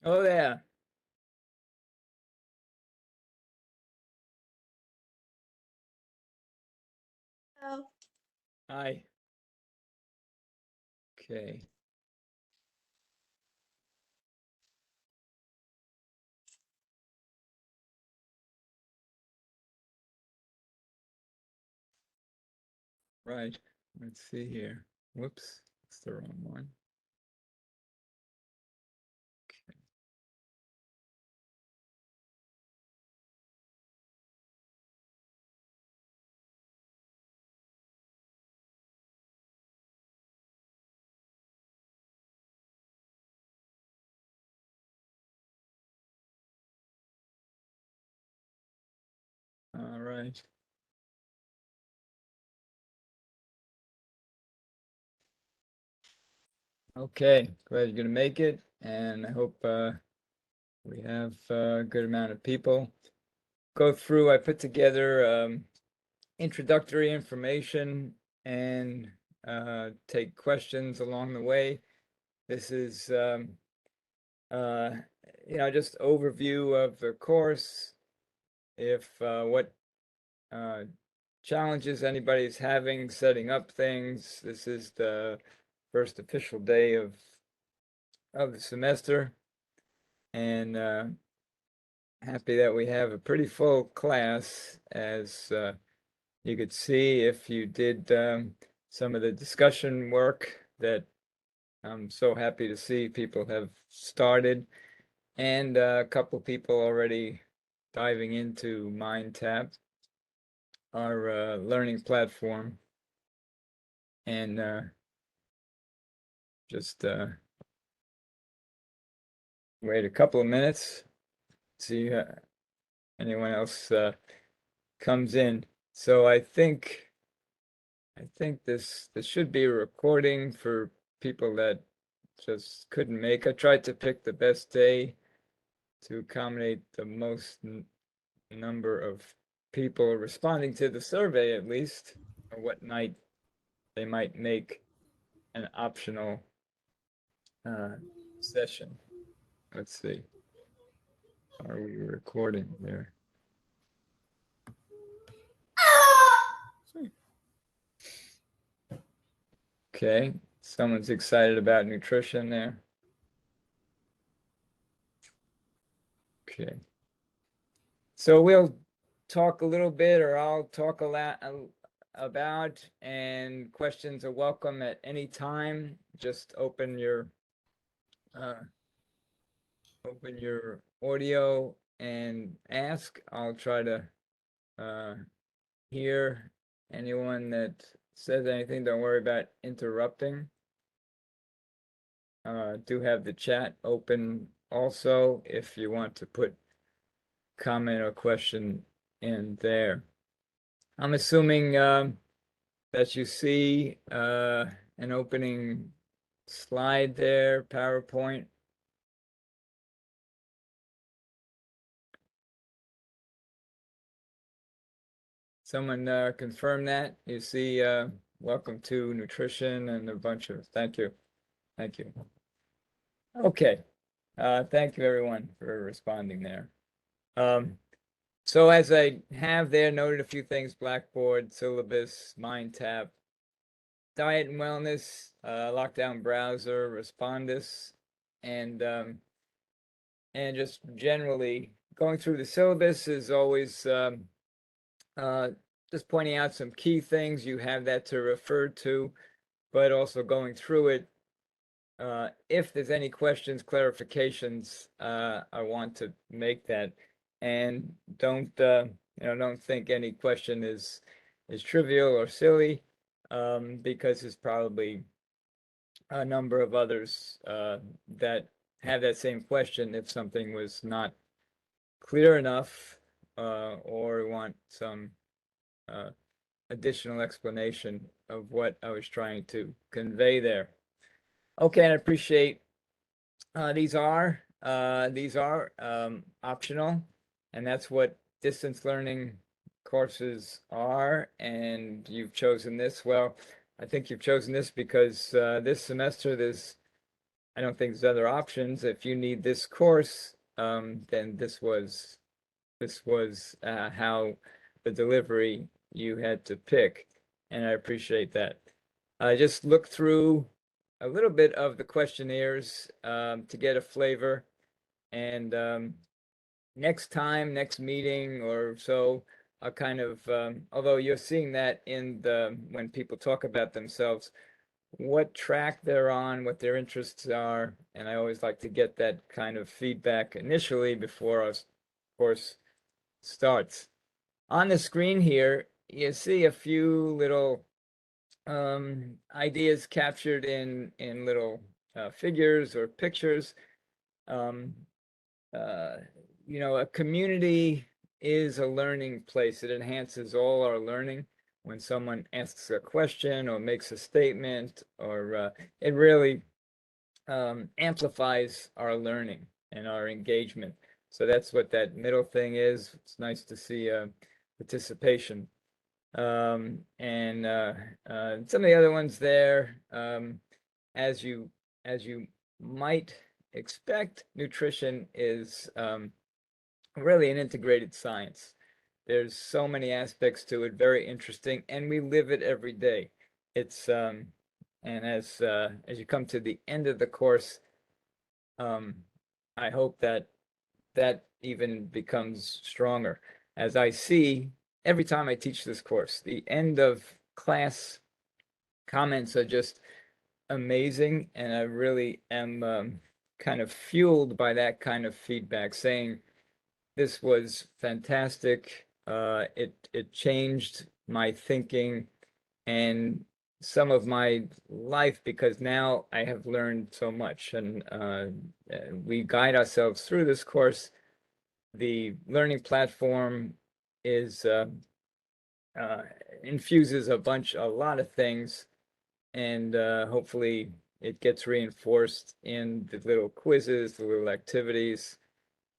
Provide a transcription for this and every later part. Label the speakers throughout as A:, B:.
A: Oh, there.
B: Oh,
A: Hi. Okay. Right. Let's see here. Whoops. It's the wrong one. Okay. All right. Okay. Glad you're gonna make it, and I hope we have a good amount of people go through. I put together introductory information and take questions along the way. This is uh, just overview of the course. If what challenges anybody's having setting up things. This is the first official day of the semester, and happy that we have a pretty full class, as you could see if you did some of the discussion work that I'm so happy to see people have started, and a couple people already diving into MindTap, our learning platform, and just wait a couple of minutes, see anyone else comes in. So I think this should be a recording for people that just couldn't make. I tried to pick the best day to accommodate the most number of people responding to the survey, at least, or what night they might make an optional session. Let's see. Are we recording there? Okay, someone's excited about nutrition there. Okay. So we'll talk a little bit, or I'll talk a lot about, and questions are welcome at any time. Just uh, open your audio and ask. I'll try to uh, hear anyone that says anything. Don't worry about interrupting. Do have the chat open also if you want to put comment or question in there. I'm assuming that you see an opening slide there, PowerPoint. Someone confirm that. You see welcome to nutrition and a bunch of, thank you. Thank you. Okay. Thank you everyone for responding there. So as I have there noted a few things: Blackboard, syllabus, MindTap, diet and wellness, lockdown browser, Respondus, and just generally going through the syllabus is always just pointing out some key things. You have that to refer to, but also going through it. If there's any questions, clarifications, I want to make that, and don't think any question is trivial or silly, because there's probably a number of others that have that same question if something was not clear enough, or want some additional explanation of what I was trying to convey there. Okay, and I appreciate these are optional, and that's what distance learning courses are. And you've chosen this. Well, I think you've chosen this because this semester there's I don't think there's other options. If you need this course, then this was how the delivery you had to pick, and I appreciate that. I just looked through a little bit of the questionnaires to get a flavor, and next time, next meeting or so, I'll kind of, although you're seeing that in the when people talk about themselves, what track they're on, what their interests are, and I always like to get that kind of feedback initially before our course starts. On the screen here, you see a few little ideas captured in little figures or pictures. Um, uh, a community is a learning place. It enhances all our learning. When someone asks a question or makes a statement, or it really amplifies our learning and our engagement. So that's what that middle thing is. It's nice to see participation. And some of the other ones there, as you might expect, nutrition is really an integrated science. There's so many aspects to it, very interesting, and we live it every day. It's and as you come to the end of the course, I hope that that even becomes stronger. As I see every time I teach this course, the end of class comments are just amazing, and I really am kind of fueled by that kind of feedback, saying this was fantastic. It changed my thinking and some of my life, because now I have learned so much, and we guide ourselves through this course. The learning platform is uh, infuses a lot of things, and hopefully it gets reinforced in the little quizzes, the little activities,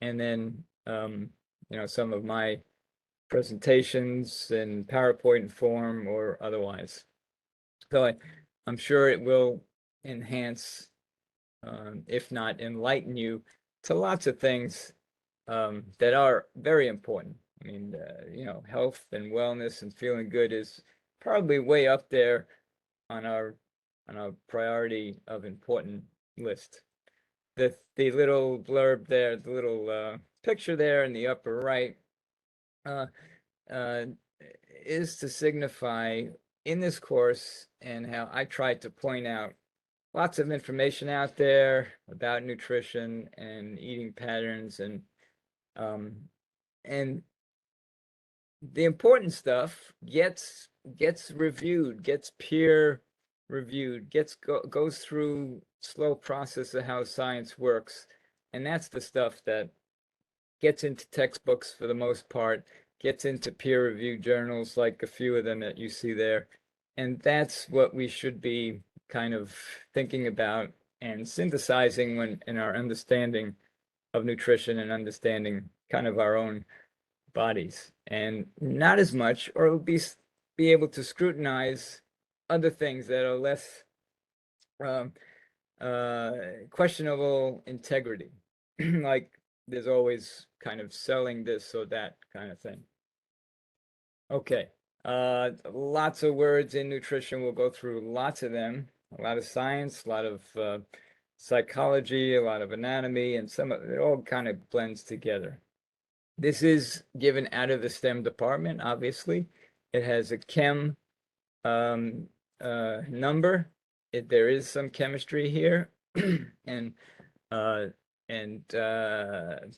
A: and then some of my presentations in PowerPoint form or otherwise. So I'm sure it will enhance, if not enlighten you to lots of things that are very important. I mean, health and wellness and feeling good is probably way up there on our priority of important list. The little blurb there, the little picture there in the upper right, uh, uh, is to signify in this course, and how I tried to point out lots of information out there about nutrition and eating patterns, um, and the important stuff gets reviewed, gets peer reviewed, goes through slow process of how science works, and that's the stuff that gets into textbooks for the most part, gets into peer-reviewed journals like a few of them that you see there, and that's what we should be kind of thinking about and synthesizing when in our understanding of nutrition and understanding kind of our own bodies, and not as much, or be able to scrutinize other things that are less um, questionable integrity, like there's always kind of selling this or that kind of thing. Okay, lots of words in nutrition. We'll go through lots of them. A lot of science, a lot of psychology, a lot of anatomy, and some of it all kind of blends together. This is given out of the STEM department, obviously. It has a chem number. There is some chemistry here, and uh,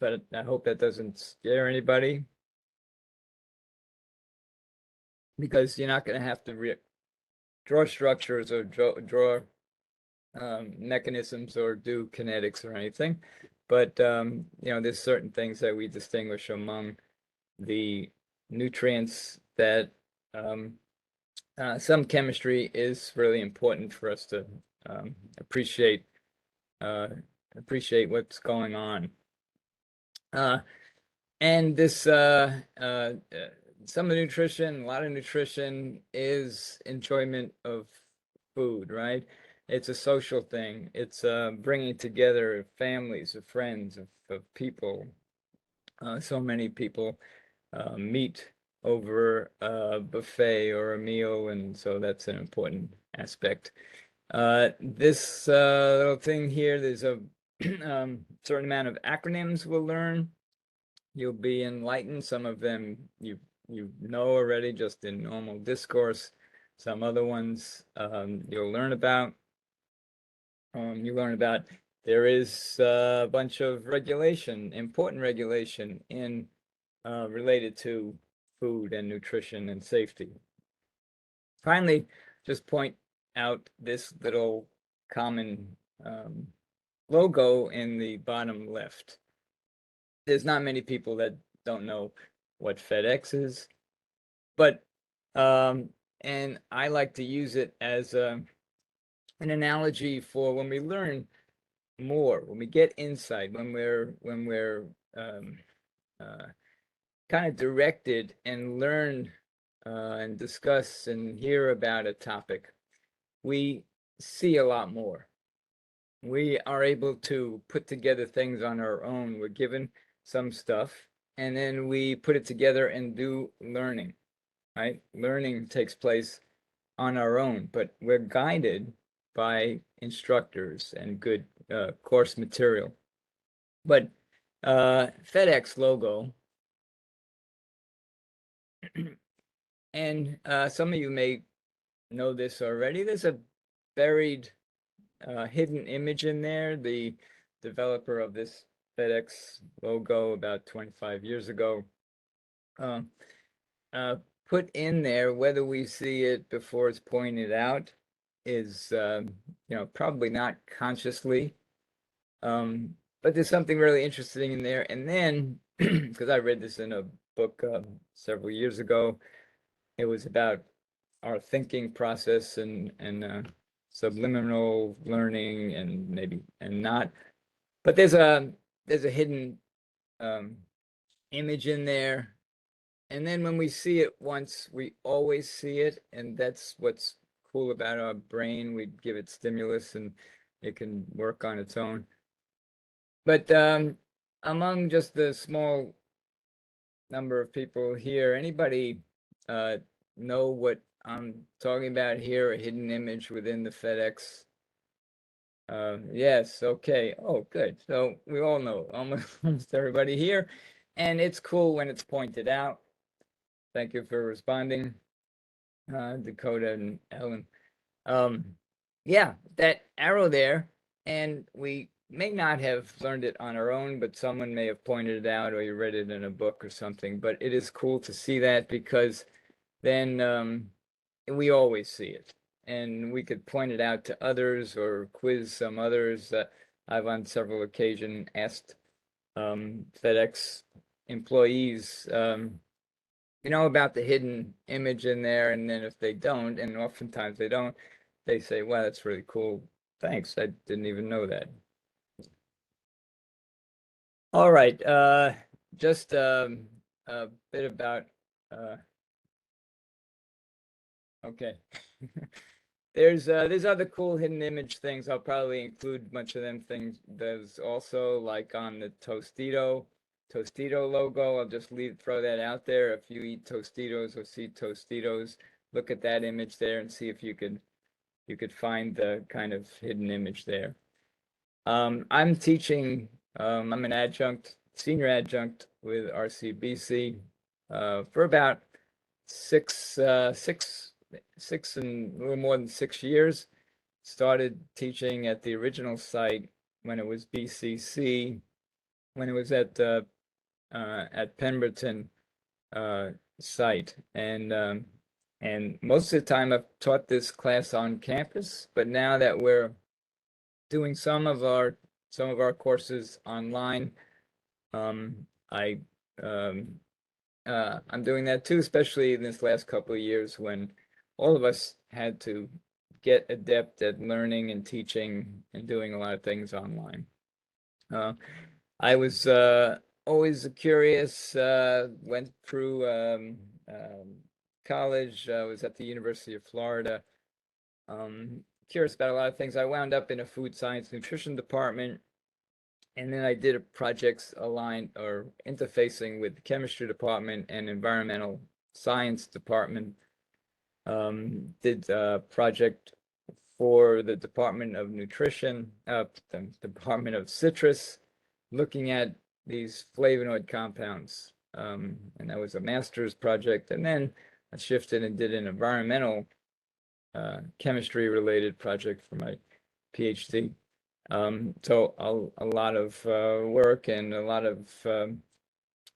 A: but I hope that doesn't scare anybody, because you're not going to have to draw structures or draw mechanisms or do kinetics or anything. But there's certain things that we distinguish among the nutrients that some chemistry is really important for us to appreciate what's going on. And this some of the nutrition, a lot of nutrition is enjoyment of food, right? it's a social thing. It's bringing together families, of friends, of people. So many people meet over a buffet or a meal, and so that's an important aspect. This little thing here, there's a certain amount of acronyms we'll learn. You'll be enlightened. Some of them you know already just in normal discourse. Some other ones you'll learn about. You learn about there is a bunch of regulation, important regulation in related to food and nutrition and safety. Finally, just point out this little common logo in the bottom left. There's not many people that don't know what FedEx is, but and I like to use it as an analogy for when we learn more, when we get insight, when we're uh, kind of directed and learn and discuss and hear about a topic, we see a lot more. We are able to put together things on our own. We're given some stuff and then we put it together and do learning, right? Learning takes place on our own, but we're guided by instructors and good course material. But FedEx logo, and some of you may know this already. There's a buried hidden image in there. The developer of this FedEx logo about 25 years ago uh, put in there, whether we see it before it's pointed out is probably not consciously, but there's something really interesting in there. And then because I read this in a book several years ago, it was about our thinking process and subliminal learning and maybe and not. But there's a hidden image in there. And then when we see it once, we always see it. And that's what's cool about our brain. We give it stimulus and it can work on its own. But among just the small number of people here, anybody know what I'm talking about here? A hidden image within the FedEx. Yes, okay. Oh, good. So we all know almost everybody here. And it's cool when it's pointed out. Thank you for responding, Dakota and Ellen. Yeah, that arrow there, and we may not have learned it on our own, but someone may have pointed it out or you read it in a book or something. But it is cool to see that because then we always see it. And we could point it out to others or quiz some others. I've on several occasions asked FedEx employees, about the hidden image in there. And then if they don't, and oftentimes they don't, they say, wow, that's really cool. Thanks. I didn't even know that. All right. Just a bit about, okay. There's other cool hidden image things. I'll probably include much of them things. There's also like on the Tostito logo. I'll just throw that out there. If you eat Tostitos or see Tostitos, look at that image there and see if you could find the kind of hidden image there. I'm teaching. I'm an adjunct, senior adjunct with RCBC for about six and a little more than 6 years. Started teaching at the original site when it was BCC, when it was at Pemberton site, and most of the time I've taught this class on campus. But now that we're doing some of our courses online, I I'm doing that too, especially in this last couple of years when all of us had to get adept at learning and teaching and doing a lot of things online. I was always curious, went through college. I was at the University of Florida, curious about a lot of things. I wound up in a food science nutrition department, and then I did a projects aligned or interfacing with the chemistry department and environmental science department. Did a project for the Department of Nutrition, the Department of Citrus, looking at these flavonoid compounds. And that was a master's project. And then I shifted and did an environmental chemistry related project for my PhD. So a lot of work and a lot of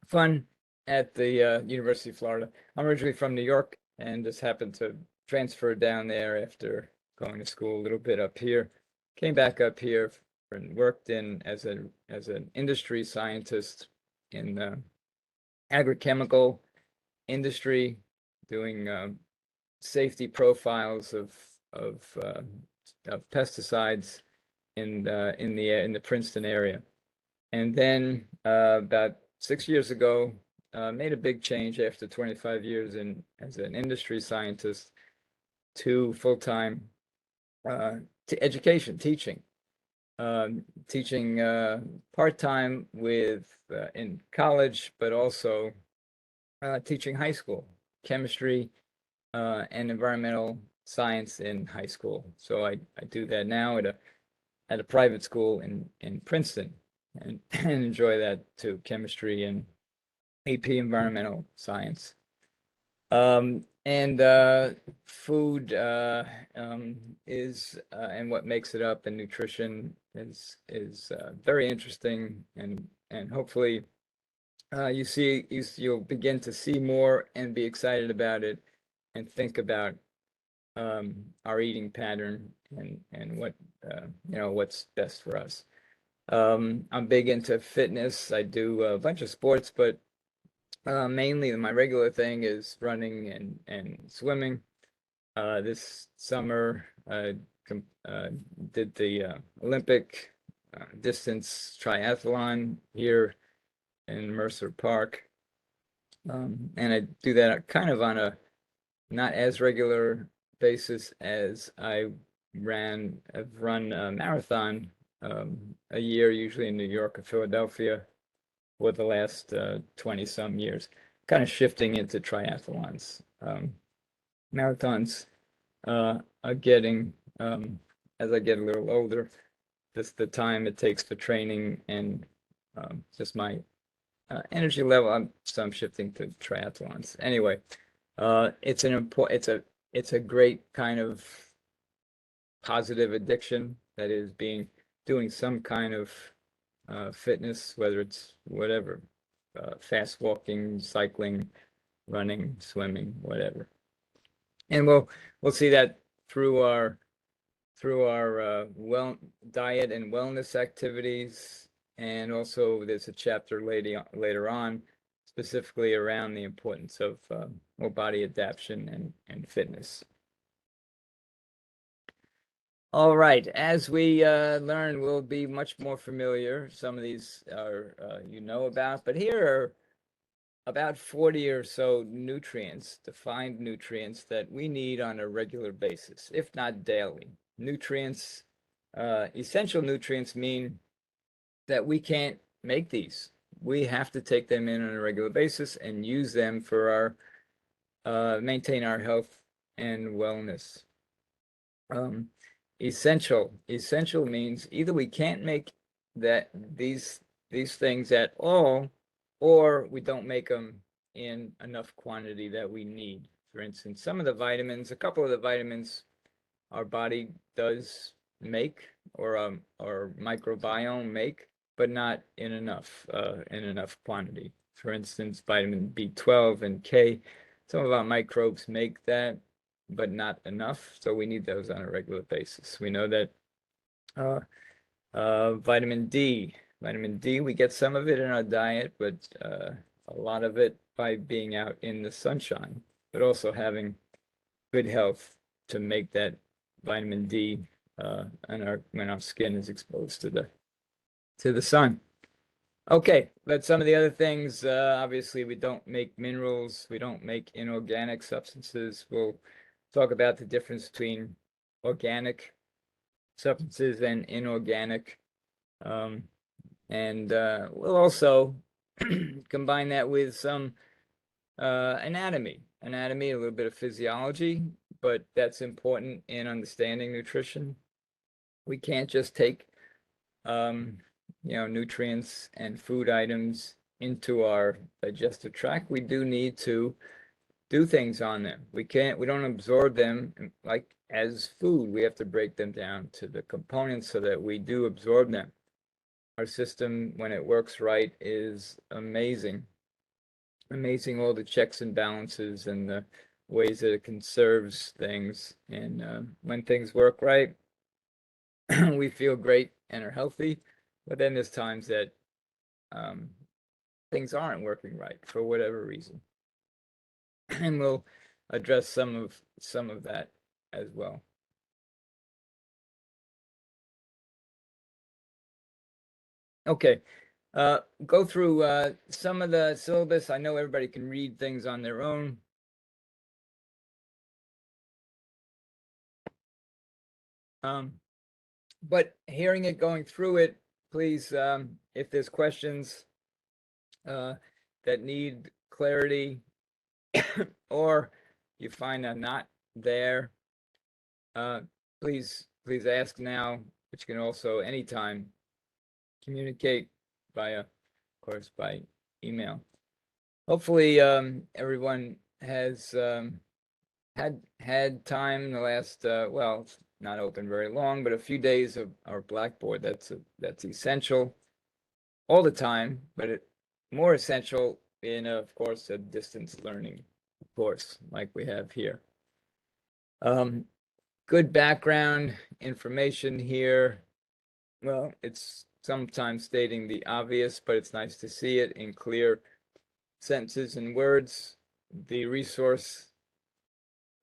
A: fun at the University of Florida. I'm originally from New York and just happened to transfer down there after going to school a little bit up here. Came back up here and worked in as an industry scientist in the agrochemical industry, doing safety profiles of pesticides in the Princeton area. And then about 6 years ago, made a big change after 25 years as an industry scientist to full-time education, teaching. Teaching part-time in college, but also teaching high school chemistry and environmental science in high school. So I do that now at a private school in Princeton, and enjoy that too, chemistry and AP environmental science. And food is and what makes it up, and nutrition is very interesting, and hopefully you'll begin to see more and be excited about it and think about our eating pattern and what what's best for us. I'm big into fitness. I do a bunch of sports, but mainly my regular thing is running and swimming. This summer I did the Olympic distance triathlon here in Mercer Park. And I do that kind of on a not as regular basis as I've run a marathon a year, usually in New York or Philadelphia, for the last 20 some years, kind of shifting into triathlons. Marathons are getting, as I get a little older, just the time it takes for training and just my energy level, so I'm shifting to triathlons. Anyway, it's a great kind of positive addiction, that is doing some kind of fitness, whether it's whatever, fast walking, cycling, running, swimming, whatever. And we'll see that through our diet and wellness activities, and also there's a chapter later on specifically around the importance of more body adaptation and fitness. All right, as we learn, we'll be much more familiar. Some of these are about, but here are about 40 or so nutrients, defined nutrients, that we need on a regular basis, if not daily. Nutrients, essential nutrients, mean that we can't make these. We have to take them in on a regular basis and use them for maintain our health and wellness. Essential means either we can't make these things at all, or we don't make them in enough quantity that we need. For instance, a couple of the vitamins our body does make, or our microbiome make, but not in enough quantity. For instance, vitamin B12 and K, some of our microbes make that, but not enough. So we need those on a regular basis. We know that vitamin D, we get some of it in our diet, but a lot of it by being out in the sunshine, but also having good health to make that vitamin D when our skin is exposed to the sun. Okay, but some of the other things, obviously we don't make minerals, we don't make inorganic substances. We'll talk about the difference between organic substances and inorganic. And we'll also combine that with some anatomy, a little bit of physiology, but that's important in understanding nutrition. We can't just take nutrients and food items into our digestive tract. We do need to do things on them. We don't absorb them like as food. We have to break them down to the components so that we do absorb them. Our system, when it works right, is amazing. Amazing, all the checks and balances and the ways that it conserves things. And when things work right, we feel great and are healthy. But then there's times that things aren't working right for whatever reason. And we'll address some of that as well. Okay, go through some of the syllabus. I know everybody can read things on their own. But hearing it, going through it, please, if there's questions that need clarity or you find I'm not there, please ask now, but you can also anytime communicate via, of course, by email. Hopefully, everyone has had time in the last, well, it's not open very long, but a few days of our Blackboard. That's essential all the time, but more essential in, of course, a distance learning course like we have here. Good background information here. Well, it's sometimes stating the obvious, but it's nice to see it in clear sentences and words. The resource,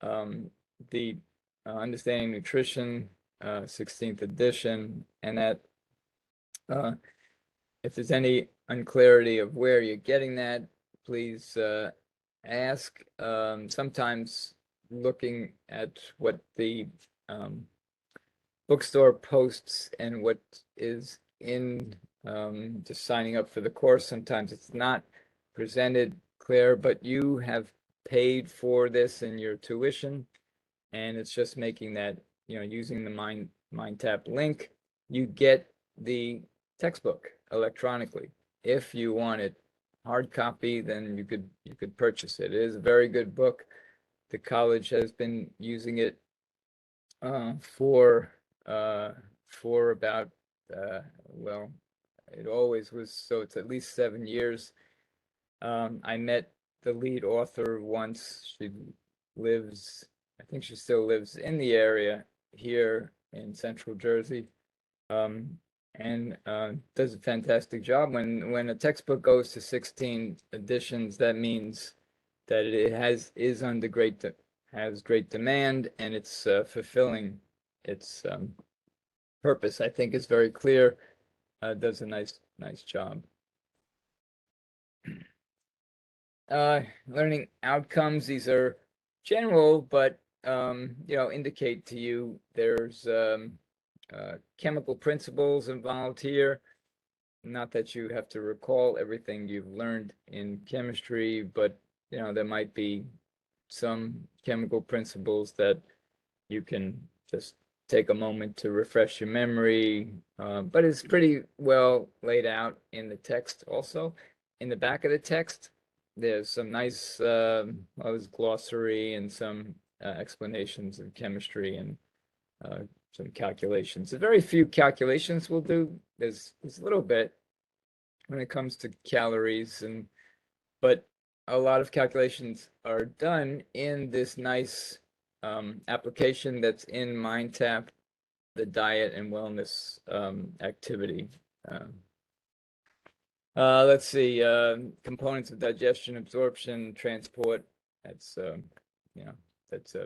A: the Understanding Nutrition, 16th edition, and that if there's any unclarity of where you're getting that, please ask. Sometimes looking at what the bookstore posts and what is in just signing up for the course, sometimes it's not presented clear, but you have paid for this in your tuition, and it's just making that, using the MindTap link, you get the textbook electronically. If you want it hard copy, then you could purchase it. It is a very good book. The college has been using it for about well, it always was, so it's at least 7 years. I met the lead author once. She lives, I think she still lives in the area here in Central Jersey, and does a fantastic job. When a textbook goes to 16 editions, that means that it has great demand, and it's fulfilling its purpose. I think is very clear. Does a nice job. Learning outcomes, these are general, but indicate to you there's chemical principles involved here. Not that you have to recall everything you've learned in chemistry, but there might be some chemical principles that you can just take a moment to refresh your memory, but it's pretty well laid out in the text also. In the back of the text, there's some nice glossary and some explanations of chemistry and some calculations. There's very few calculations we'll do. There's a little bit when it comes to calories, but a lot of calculations are done in this nice application that's in MindTap, the diet and wellness activity. Let's see, components of digestion, absorption, transport. That's that's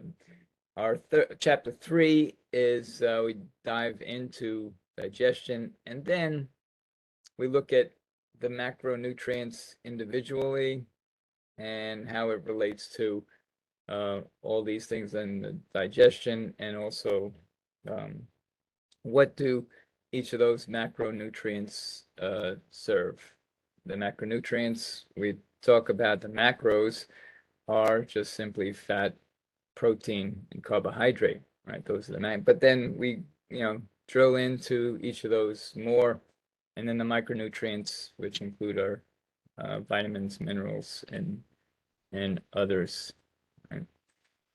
A: our chapter 3 is we dive into digestion, and then we look at the macronutrients individually and how it relates to all these things in the digestion, and also what do each of those macronutrients serve? The macronutrients, we talk about the macros are just simply fat, protein, and carbohydrate, right? Those are the main. But then we, drill into each of those more, and then the micronutrients, which include our vitamins, minerals, and others. Right?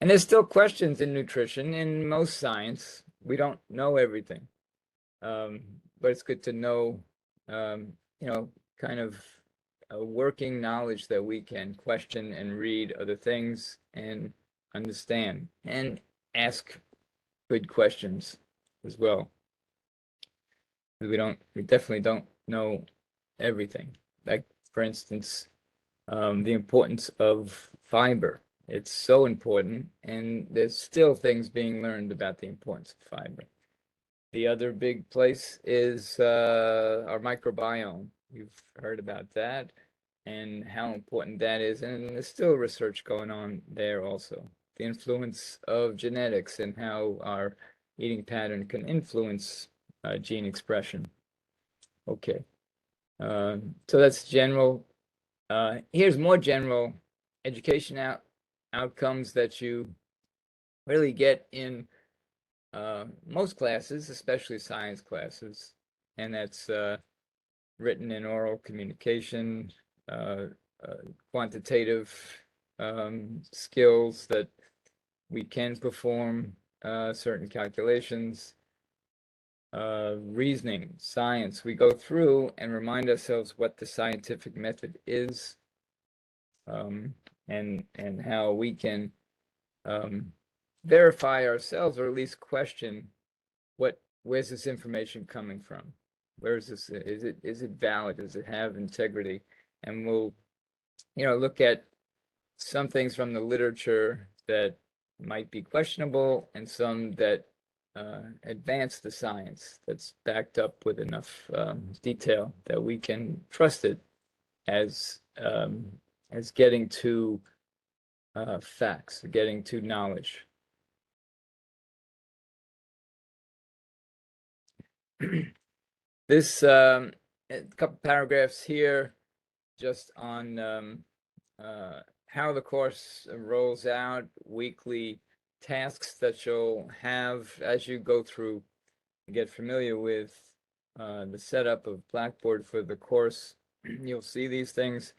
A: And there's still questions in nutrition. In most science, we don't know everything, but it's good to know, kind of a working knowledge that we can question and read other things and understand and ask good questions as well. We definitely don't know everything. Like, for instance, the importance of fiber. It's so important, and there's still things being learned about the importance of fiber. The other big place is our microbiome. You've heard about that and how important that is, and there's still research going on there also. The influence of genetics and how our eating pattern can influence gene expression. Okay, so that's general. Here's more general education outcomes that you really get in most classes, especially science classes, and that's written and oral communication, quantitative skills that we can perform certain calculations, reasoning, science. We go through and remind ourselves what the scientific method is, and how we can verify ourselves, or at least question where's this information coming from? Where is this? Is it valid? Does it have integrity? And we'll, look at some things from the literature that might be questionable, and some that advance the science that's backed up with enough detail that we can trust it as getting to facts, getting to knowledge. This a couple paragraphs here just on how the course rolls out, weekly tasks that you'll have as you go through and get familiar with the setup of Blackboard for the course. You'll see these things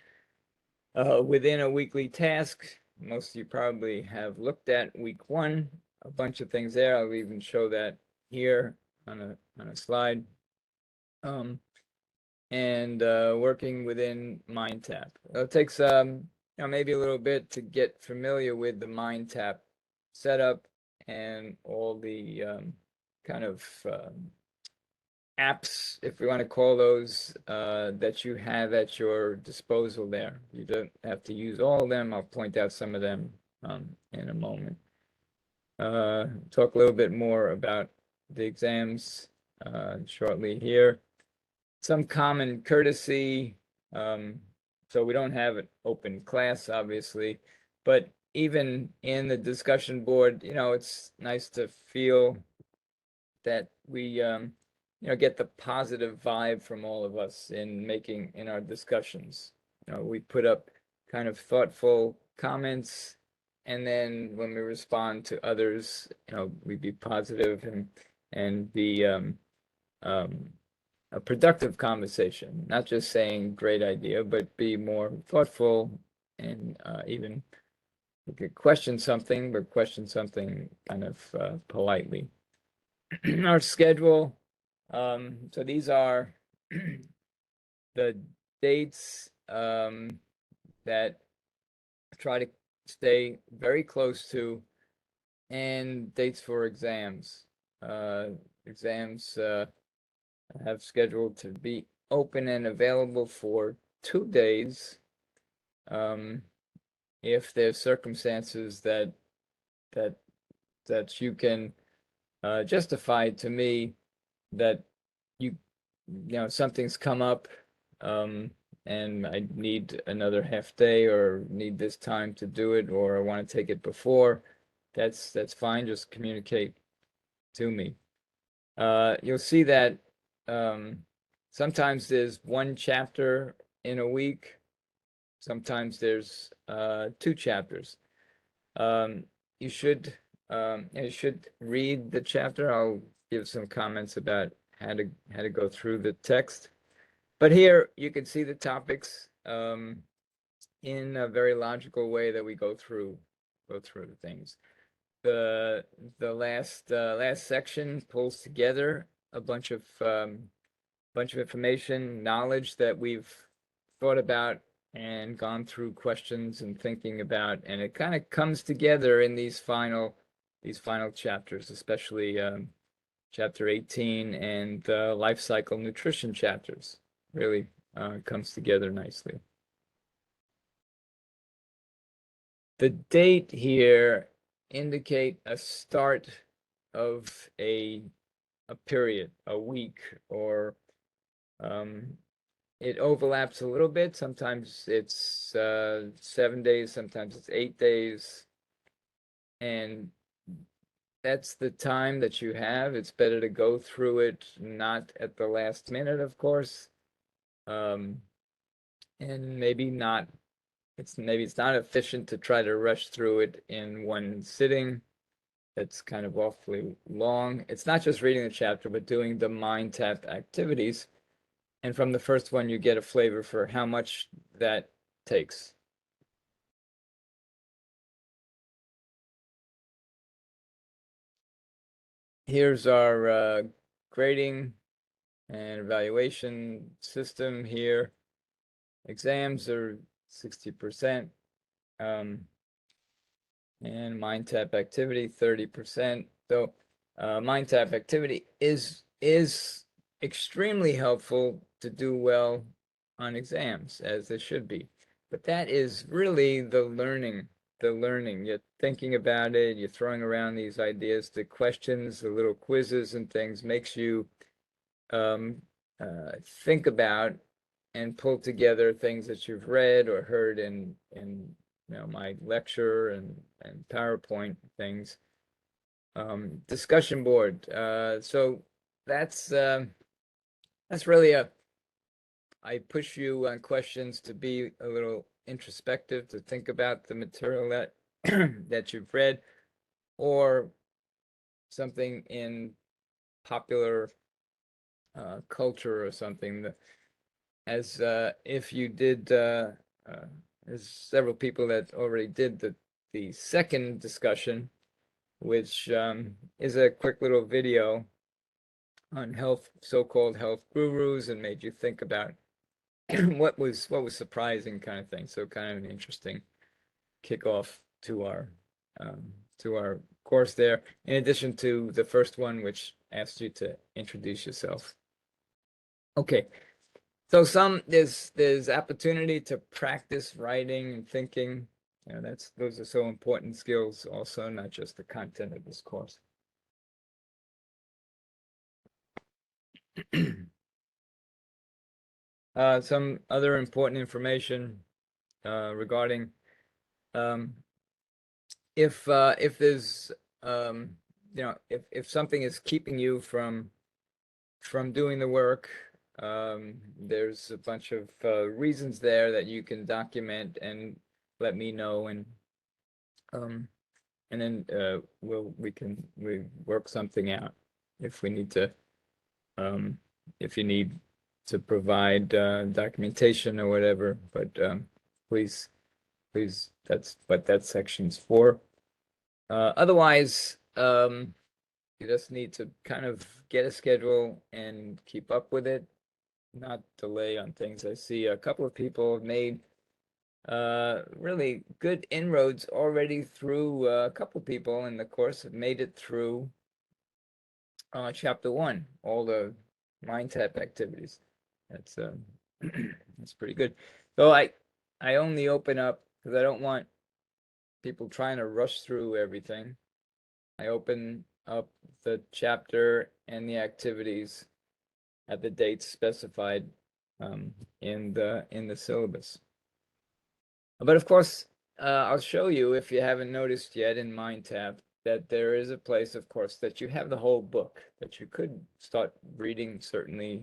A: within a weekly task. Most of you probably have looked at week 1, a bunch of things there. I'll even show that here on a slide. And working within MindTap. It takes maybe a little bit to get familiar with the MindTap setup and all the kind of apps, if we want to call those, that you have at your disposal there. You don't have to use all of them. I'll point out some of them in a moment. Talk a little bit more about the exams shortly here. Some common courtesy. So we don't have an open class, obviously, but even in the discussion board, it's nice to feel that we, get the positive vibe from all of us in our discussions. We put up kind of thoughtful comments, and then when we respond to others, we be positive and be a productive conversation, not just saying great idea, but be more thoughtful, and even we could question something, but question something kind of politely. Our schedule. So these are the dates that I try to stay very close to, and dates for exams. Exams have scheduled to be open and available for 2 days. If there's circumstances that you can justify to me that something's come up, and I need another half day, or need this time to do it, or I want to take it before, that's fine. Just communicate to me. you'll see that sometimes there's one chapter in a week. Sometimes there's 2 chapters. You should read the chapter. I'll give some comments about how to go through the text. But here you can see the topics in a very logical way that we go through the things. The last section pulls together a bunch of information, knowledge that we've thought about and gone through questions and thinking about, and it kind of comes together in these final chapters, especially chapter 18 and the life cycle nutrition chapters. Really comes together nicely. The date here indicate a start of a period, a week, or it overlaps a little bit. Sometimes it's 7 days, sometimes it's 8 days. And that's the time that you have. It's better to go through it, not at the last minute, of course. And maybe it's not efficient to try to rush through it in one sitting. It's kind of awfully long. It's not just reading the chapter, but doing the mind tap activities. And from the first one, you get a flavor for how much that takes. Here's our grading and evaluation system here. Exams are 60%, and mind tap activity 30%. So mind tap activity is extremely helpful to do well on exams, as it should be. But that is really the learning. You're thinking about it, you're throwing around these ideas, the questions, the little quizzes and things makes you think about and pull together things that you've read or heard in my lecture and PowerPoint things. Discussion board. So that's really I push you on questions to be a little introspective, to think about the material that that you've read, or something in popular culture or something that, as if you did, there's several people that already did the second discussion, which is a quick little video on so-called health gurus, and made you think about what was surprising, kind of thing. So kind of an interesting kickoff to our course there, in addition to the first one, which asked you to introduce yourself. Okay, so there's opportunity to practice writing and thinking. Those are so important skills also, not just the content of this course. Some other important information regarding if there's if something is keeping you from doing the work, there's a bunch of reasons there that you can document and let me know, and then we work something out if we need to, if you need to provide documentation or whatever. But please, that's what that section's for. Otherwise, you just need to kind of get a schedule and keep up with it, not delay on things. I see a couple of people have made really good inroads already through, a couple people in the course have made it through chapter 1, all the mind tap activities. That's that's pretty good. So I only open up because I don't want people trying to rush through everything. I open up the chapter and the activities at the dates specified in the syllabus. But of course, I'll show you, if you haven't noticed yet, in mind tap, that there is a place, of course, that you have the whole book, that you could start reading certainly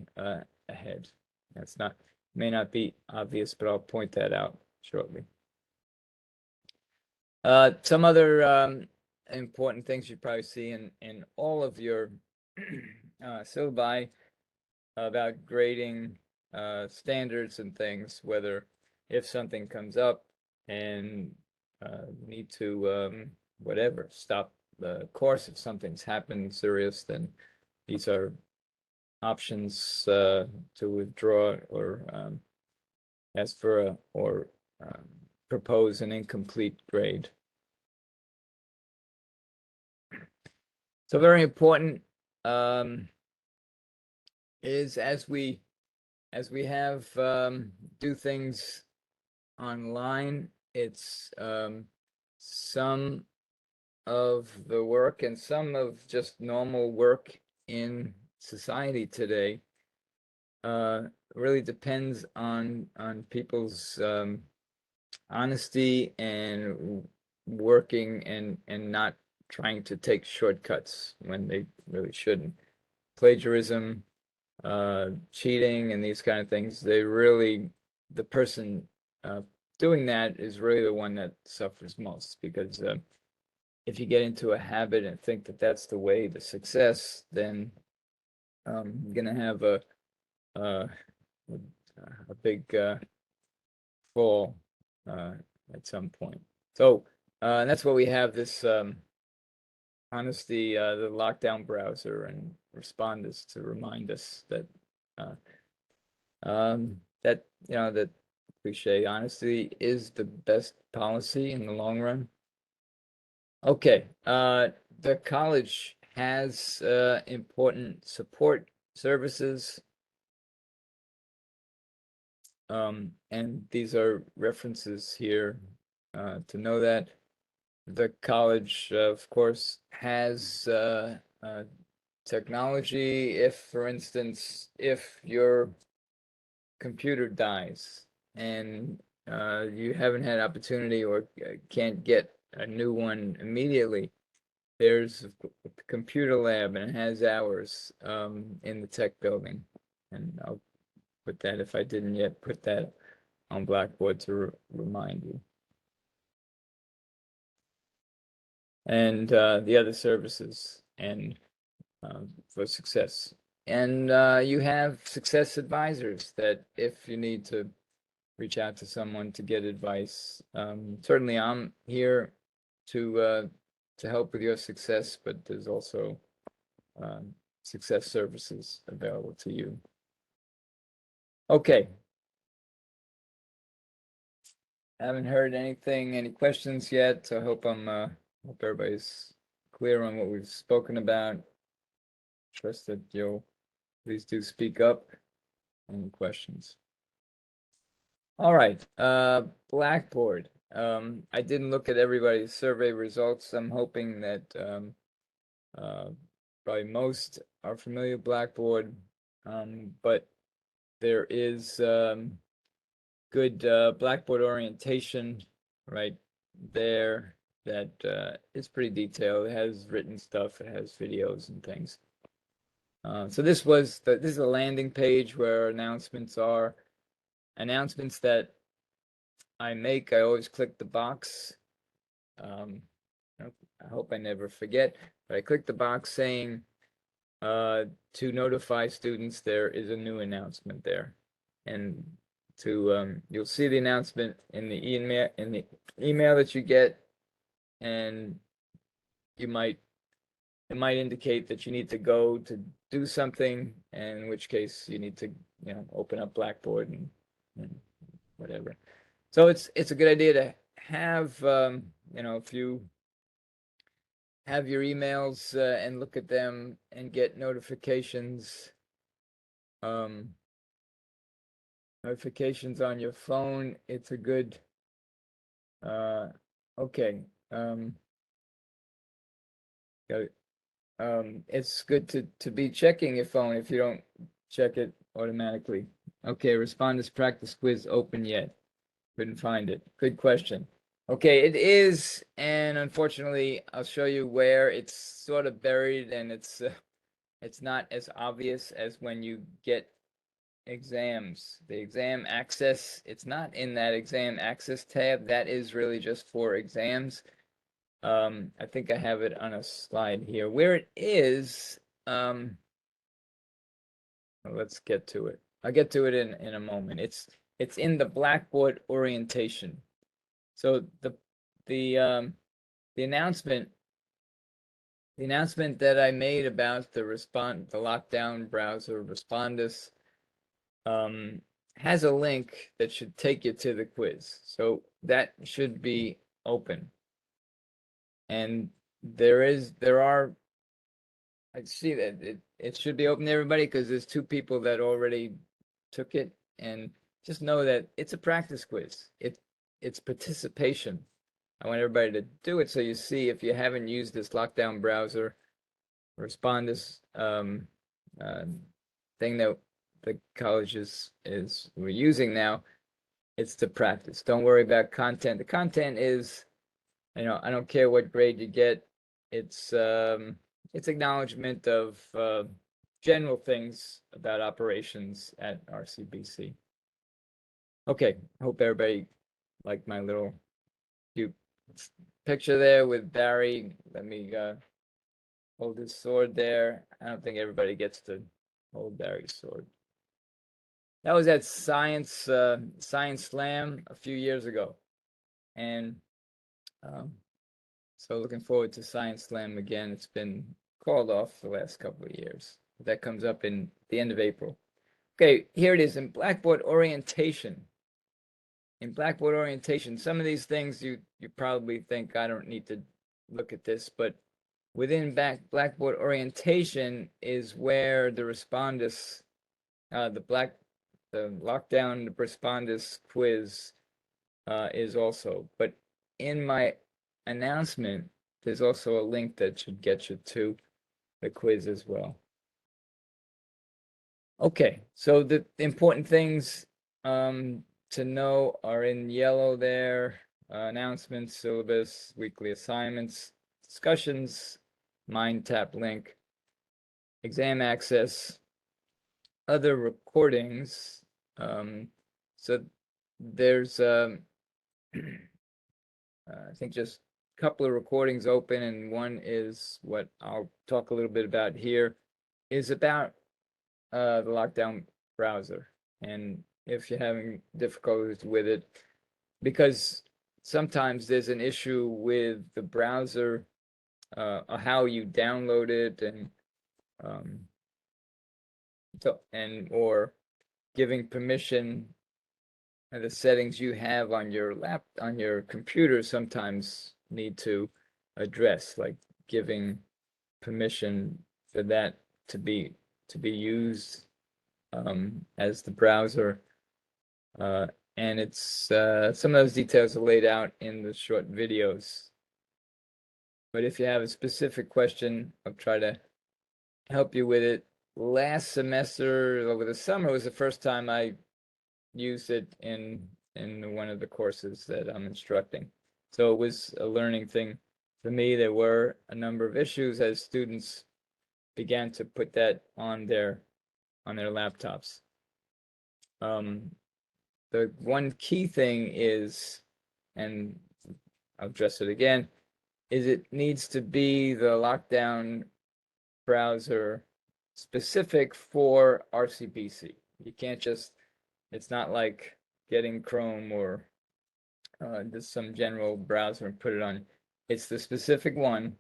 A: ahead. That's not, may not be obvious, but I'll point that out shortly. Some other important things you probably see in all of your syllabi about grading standards and things, whether if something comes up and need to whatever, stop the course if something's happened serious, then these are options to withdraw or ask for a or propose an incomplete grade. So very important is as we have do things online, it's some of the work and some of just normal work in society today really depends on people's honesty and working and not trying to take shortcuts when they really shouldn't. Plagiarism, cheating, and these kind of things, they really, the person doing that is really the one that suffers most, because if you get into a habit and think that that's the way to success, then you're gonna have a big fall at some point. So that's what we have this honesty, the lockdown browser and responders to remind us that that that cliche, honesty is the best policy in the long run. Okay, the college has important support services. And these are references here to know that the college, of course, has technology. If, for instance, if your computer dies and you haven't had opportunity or can't get a new one immediately, there's a computer lab and it has hours in the tech building, and I'll put that, if I didn't yet put that on Blackboard to remind you. And the other services and for success. And you have success advisors that if you need to reach out to someone to get advice, certainly I'm here to help with your success, but there's also success services available to you. Okay. Haven't heard anything, any questions yet, so I hope hope everybody's clear on what we've spoken about. Trust that you'll please do speak up. Any questions? All right, Blackboard. I didn't look at everybody's survey results. I'm hoping that probably most are familiar with Blackboard, but there is good Blackboard orientation right there that is pretty detailed. It has written stuff, it has videos and things. So this is a landing page where announcements are. Announcements that I make, I always click the box. I hope I never forget, but I click the box saying to notify students there is a new announcement there. And to you'll see the announcement in the email that you get, and it might indicate that you need to go to do something, and in which case you need to open up Blackboard and whatever. So it's a good idea to have if you have your emails and look at them and get notifications notifications on your phone. It's a good okay. It's good to be checking your phone if you don't check it automatically. Okay, respondents practice quiz open yet? Couldn't find it. Good question. Okay, it is, and unfortunately, I'll show you where it's sort of buried, and it's not as obvious as when you get exams. The exam access, it's not in that exam access tab. That is really just for exams. I think I have it on a slide here. Where it is, let's get to it. I'll get to it in a moment. It's in the Blackboard orientation. So the the announcement that I made about the lockdown browser Respondus has a link that should take you to the quiz. So that should be open. And there are, I see that it should be open to everybody because there's two people that already took it. And just know that it's a practice quiz. It's participation. I want everybody to do it so you see if you haven't used this lockdown browser, Respondus thing that the college we're using now, it's to practice. Don't worry about content. The content is, I don't care what grade you get. It's acknowledgement of general things about operations at RCBC. Okay, hope everybody liked my little cute picture there with Barry. Let me hold his sword there. I don't think everybody gets to hold Barry's sword. That was at Science Slam a few years ago, and so looking forward to Science Slam again. It's been called off the last couple of years. That comes up in the end of April. Okay, here it is in Blackboard orientation. In Blackboard orientation, some of these things you probably think I don't need to look at this, but within Blackboard orientation is where the Respondus, the lockdown Respondus quiz is also. But in my announcement, there's also a link that should get you to the quiz as well. Okay, so the important things to know are in yellow there: announcements, syllabus, weekly assignments, discussions, mind tap link, exam access, other recordings. So there's I think just a couple of recordings open, and one is what I'll talk a little bit about here, is about the lockdown browser, and if you're having difficulties with it, because sometimes there's an issue with the browser, how you download it, and or giving permission, the settings you have on your computer sometimes need to address, like giving permission for that to be used as the browser, and it's some of those details are laid out in the short videos. But if you have a specific question, I'll try to help you with it. Last semester, over the summer, was the first time I used it in one of the courses that I'm instructing. So it was a learning thing for me. There were a number of issues as students began to put that on their laptops. The one key thing is, and I'll address it again, is it needs to be the lockdown browser specific for RCBC. You can't just, it's not like getting Chrome or just some general browser and put it on. It's the specific one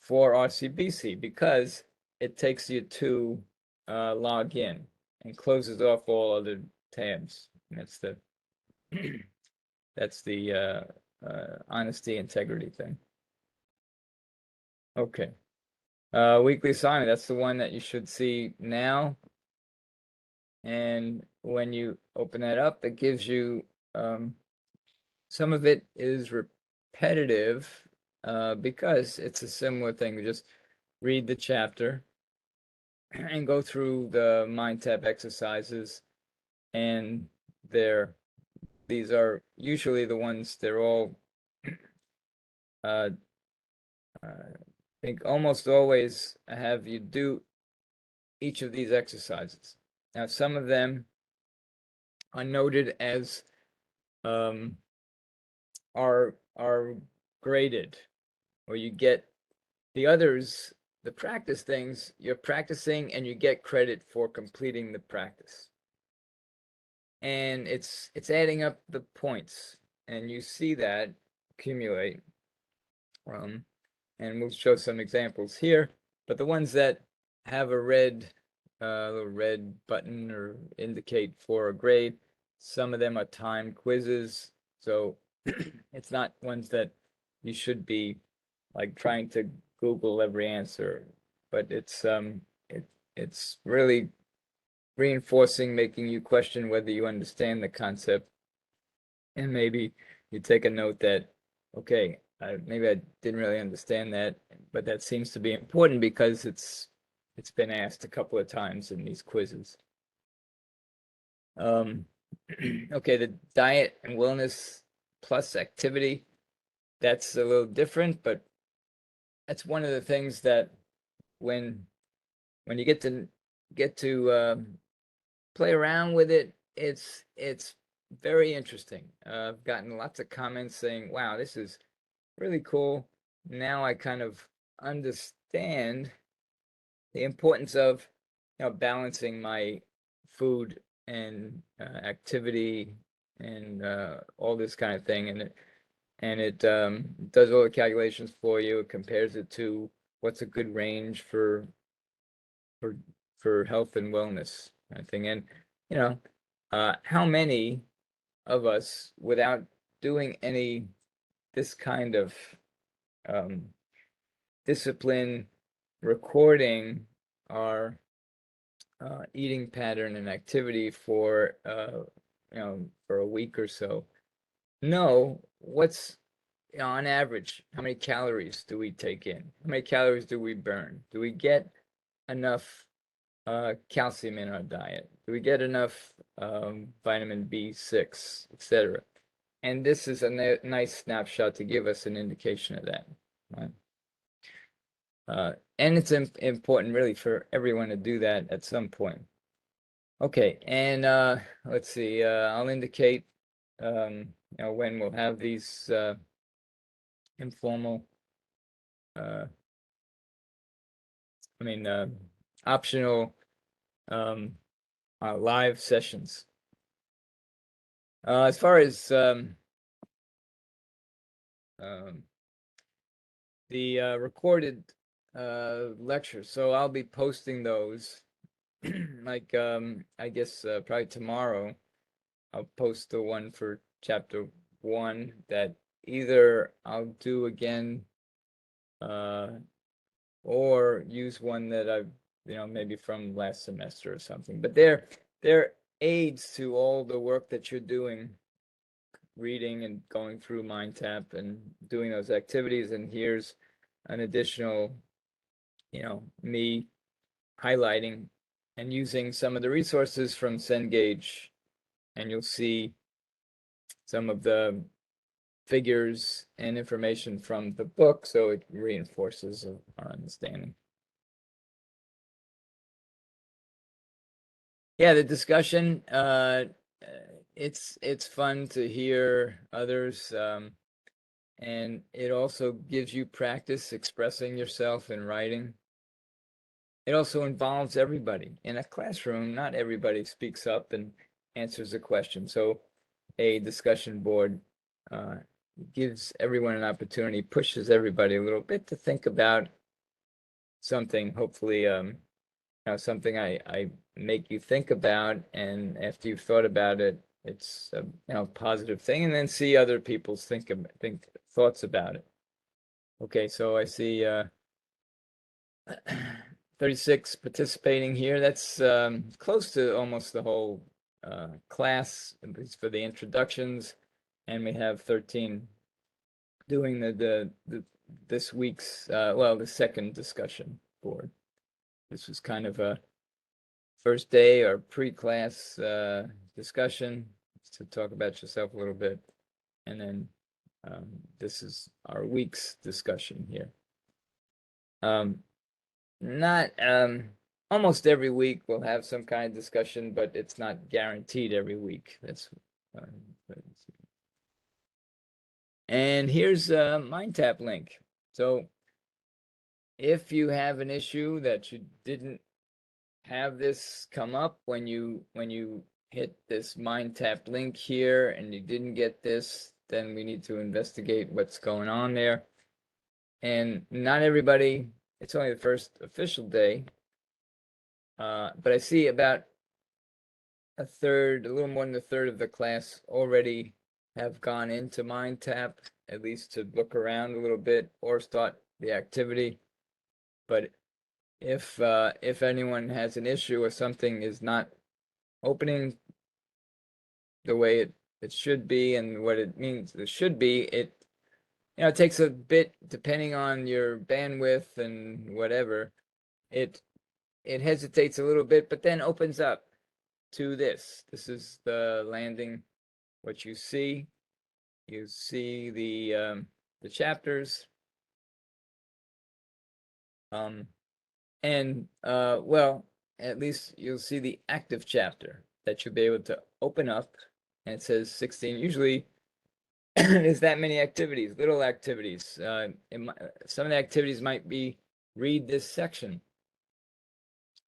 A: for RCBC because it takes you to log in and closes off all other tabs. And that's the honesty, integrity thing. Okay. Weekly assignment, that's the one that you should see now. And when you open that up, it gives you, some of it is repetitive because it's a similar thing. You just read the chapter and go through the mind tap exercises, and these are usually the ones, they're all I think almost always have you do each of these exercises. Now, some of them are noted as um, are graded, or you get the others, the practice things, you're practicing and you get credit for completing the practice. And it's adding up the points, and you see that accumulate. And we'll show some examples here, but the ones that have a little red button or indicate for a grade, some of them are timed quizzes. So it's not ones that you should be like trying to Google every answer, but it's really reinforcing, making you question whether you understand the concept, and maybe you take a note that, okay, maybe I didn't really understand that, but that seems to be important because it's been asked a couple of times in these quizzes. Okay, the diet and wellness plus activity, that's a little different, but that's one of the things that when you get to play around with it, it's very interesting. I've gotten lots of comments saying, "Wow, this is really cool. Now I kind of understand the importance of, balancing my food and activity and all this kind of thing." And it does all the calculations for you. It compares it to what's a good range for for health and wellness kind of thing. And how many of us, without doing any this kind of discipline, recording our eating pattern and activity for for a week or so, know what's, on average, how many calories do we take in? How many calories do we burn? Do we get enough calcium in our diet? Do we get enough vitamin B6, etc.? And this is a nice snapshot to give us an indication of that. Right? And it's important really for everyone to do that at some point. Okay, and let's see, I'll indicate when we'll have these informal, optional live sessions. As far as the recorded lectures, so I'll be posting those like I guess probably tomorrow. I'll post the one for chapter 1 that either I'll do again or use one that I've maybe from last semester or something. But they're aids to all the work that you're doing, reading and going through MindTap and doing those activities. And here's an additional, me highlighting and using some of the resources from Cengage, and you'll see some of the figures and information from the book, so it reinforces our understanding. Yeah, the discussion, it's fun to hear others, and it also gives you practice expressing yourself in writing. It also involves everybody. In a classroom, not everybody speaks up and answers a question. So a discussion board gives everyone an opportunity, pushes everybody a little bit to think about something, hopefully something I make you think about, and after you've thought about it, it's a positive thing, and then see other people's thoughts about it. Okay, so I see 36 participating here. That's close to almost the whole class, at least for the introductions, and we have 13 doing this week's the second discussion board. This was kind of a first day or pre-class discussion to talk about yourself a little bit, and then This is our week's discussion here. Not almost every week we'll have some kind of discussion, but it's not guaranteed every week. That's and here's a MindTap link. So if you have an issue that you didn't have this come up when you hit this MindTap link here and you didn't get this, then we need to investigate what's going on there. And not everybody, it's only the first official day, but I see about a little more than a third of the class already have gone into MindTap, at least to look around a little bit or start the activity. But if anyone has an issue or something is not opening the way it should be and what it means it should be, it takes a bit depending on your bandwidth and whatever. It hesitates a little bit, but then opens up to this. This is the landing. What you see the chapters, and well, at least you'll see the active chapter that you'll be able to open up, and it says 16. Usually there's that many activities, little activities. Some of the activities might be read this section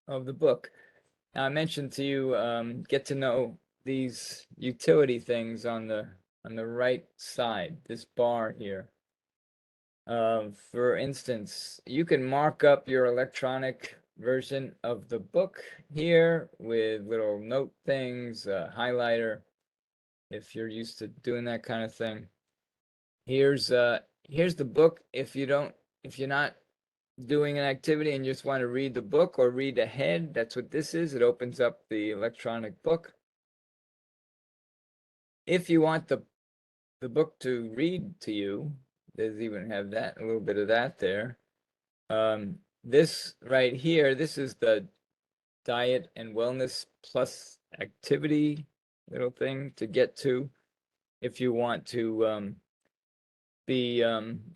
A: of the book. Now, I mentioned to you, get to know these utility things on the right side, this bar here. For instance, you can mark up your electronic version of the book here with little note things, highlighter, if you're used to doing that kind of thing. Here's the book. If you're not doing an activity and you just want to read the book or read ahead, that's what this is. It opens up the electronic book. If you want the book to read to you, there's even have that, a little bit of that there. This right here, this is the diet and wellness plus activity little thing to get to. If you want to be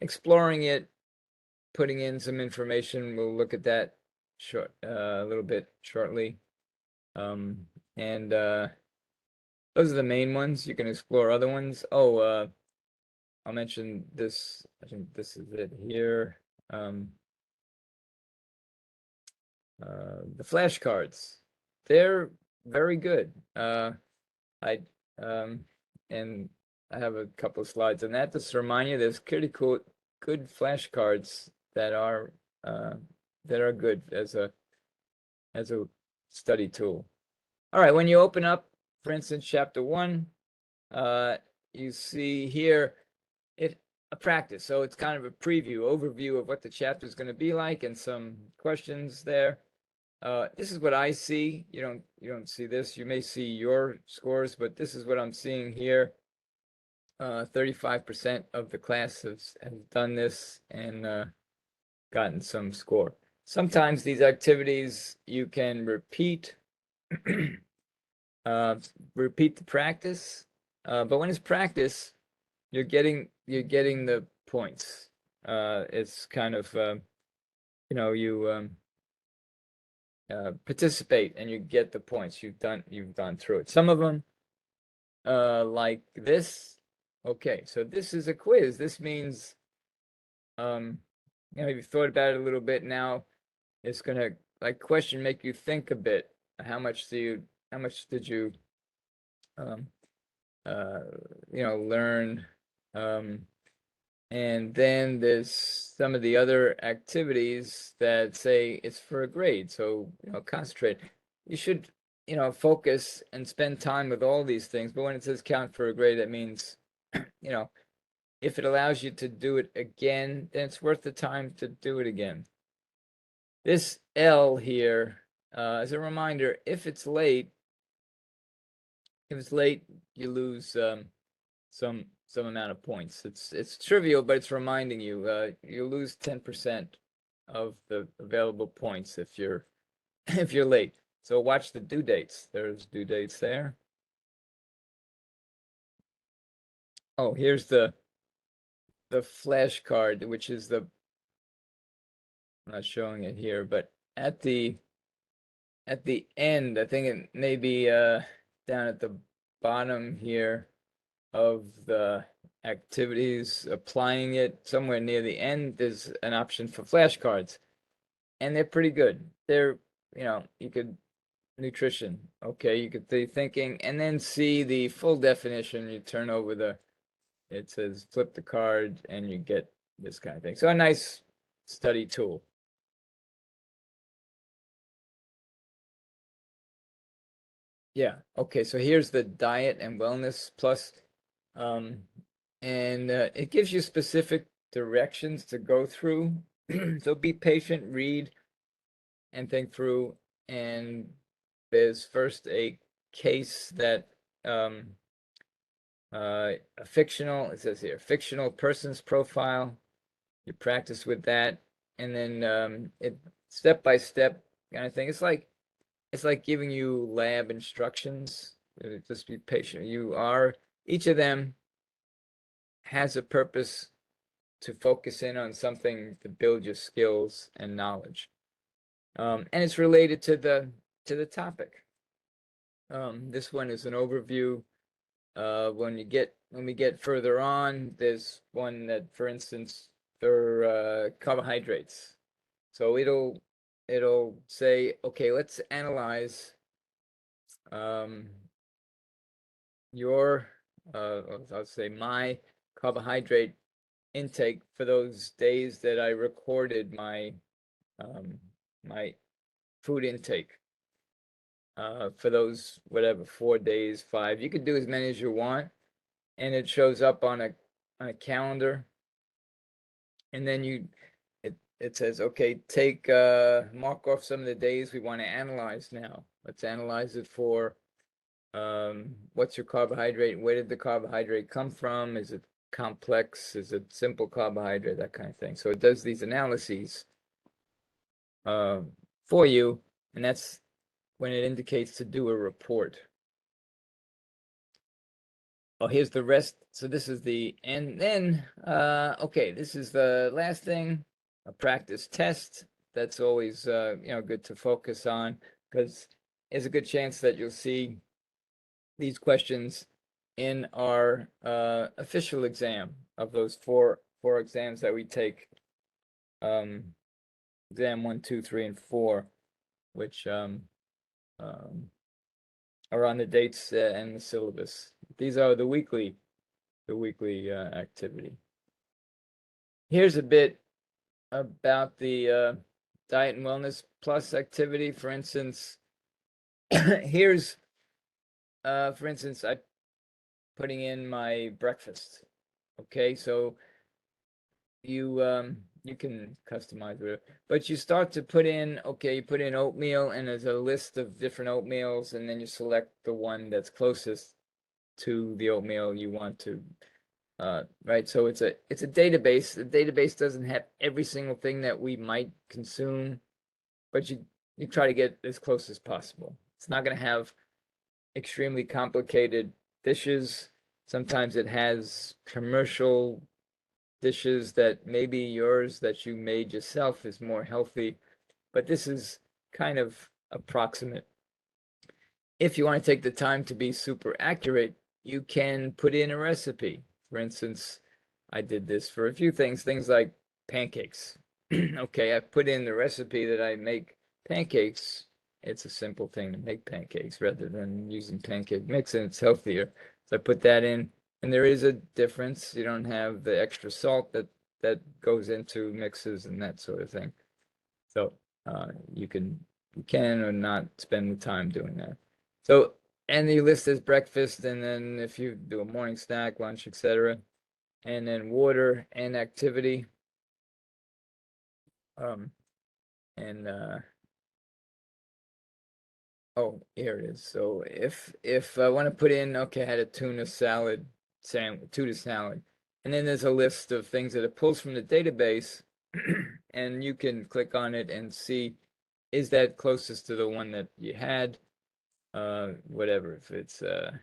A: exploring it, putting in some information, we'll look at that a little bit shortly. And those are the main ones. You can explore other ones. Oh, I'll mention this. I think this is it here. The flashcards, they're very good. And I have a couple of slides on that. Just to remind you, there's pretty cool, good flashcards that are good as a study tool. All right, when you open up, for instance, chapter 1, you see here a practice. So it's kind of a overview of what the chapter is going to be like, and some questions there. This is what I see. You don't see this. You may see your scores, but this is what I'm seeing here. 35% of the class has done this and gotten some score. Sometimes these activities you can repeat repeat the practice, but when it's practice, you're getting the points. It's kind of you participate and you get the points. You've gone through it. Some of them, like this. Okay, so this is a quiz. This means, you've thought about it a little bit now. It's gonna, like, question make you think a bit. How much did you learn? And then there's some of the other activities that say it's for a grade. So, concentrate. You should, focus and spend time with all these things. But when it says count for a grade, that means, if it allows you to do it again, then it's worth the time to do it again. This L here, as a reminder, if it's late, you lose some amount of points. It's trivial, but it's reminding you. You lose 10% of the available points if you're late. So watch the due dates. There's due dates there. Oh, here's the flashcard, which is I'm not showing it here, but at the end, I think it may be down at the bottom here of the activities, applying it somewhere near the end, there's an option for flashcards, and they're pretty good. They're, you could nutrition, okay, you could be thinking, and then see the full definition. You turn over it says flip the card, and you get this kind of thing. So a nice study tool. Yeah. Okay. So here's the diet and wellness plus, and it gives you specific directions to go through. So be patient, read, and think through. And there's first a case that a fictional, it says here, fictional person's profile. You practice with that, and then it step by step kind of thing. It's like giving you lab instructions. Just be patient. Each of them has a purpose to focus in on something to build your skills and knowledge. And it's related to the topic. This one is an overview. When we get further on, there's one that, for instance, for carbohydrates. So it'll say, okay, let's analyze your I'll say my carbohydrate intake for those days that I recorded my my food intake for those whatever 4 days, 5. You could do as many as you want, and it shows up on a calendar, and then it says, okay, mark off some of the days we want to analyze now. Let's analyze it for what's your carbohydrate? Where did the carbohydrate come from? Is it complex? Is it simple carbohydrate? That kind of thing. So it does these analyses for you, and that's when it indicates to do a report. Oh, here's the rest. So this is the and then okay, this is the last thing, a practice test. That's always good to focus on, because there's a good chance that you'll see these questions in our official exam of those four exams that we take, exam 1, 2, 3, and 4, which are on the dates and the syllabus. These are the weekly activity. Here's a bit about the diet and wellness plus activity. For instance, here's for instance, I putting in my breakfast. Okay, so you can customize it, but you start to put in, okay, you put in oatmeal, and there's a list of different oatmeals, and then you select the one that's closest to the oatmeal you want to, right? So it's a database. The database doesn't have every single thing that we might consume, but you try to get as close as possible. It's not going to have extremely complicated dishes. Sometimes it has commercial dishes that maybe yours that you made yourself is more healthy, but this is kind of approximate. If you want to take the time to be super accurate, you can put in a recipe. For instance, I did this for a few things like pancakes. Okay, I put in the recipe that I make pancakes. It's a simple thing to make pancakes rather than using pancake mix, and it's healthier. So I put that in, and there is a difference. You don't have the extra salt that goes into mixes and that sort of thing. So you can or not spend the time doing that. So, and you list as breakfast, and then if you do a morning snack, lunch, etc., and then water and activity. And oh, here it is. So if I want to put in, okay, I had a tuna salad, and then there's a list of things that it pulls from the database, and you can click on it and see, is that closest to the one that you had? Whatever, if it's a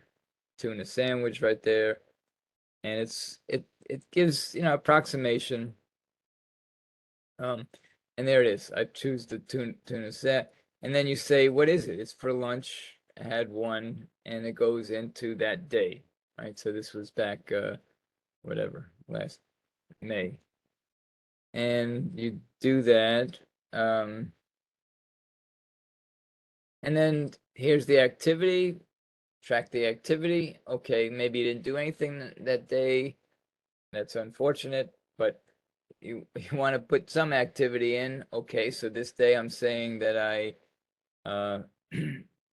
A: tuna sandwich right there, and it gives, approximation. And there it is. I choose the tuna set, and then you say, what is it? It's for lunch. I had one, and it goes into that day, right? So this was back, whatever, last May. And you do that. And then here's the activity. Track the activity. Okay, maybe you didn't do anything that day. That's unfortunate, but you want to put some activity in. Okay, so this day I'm saying that I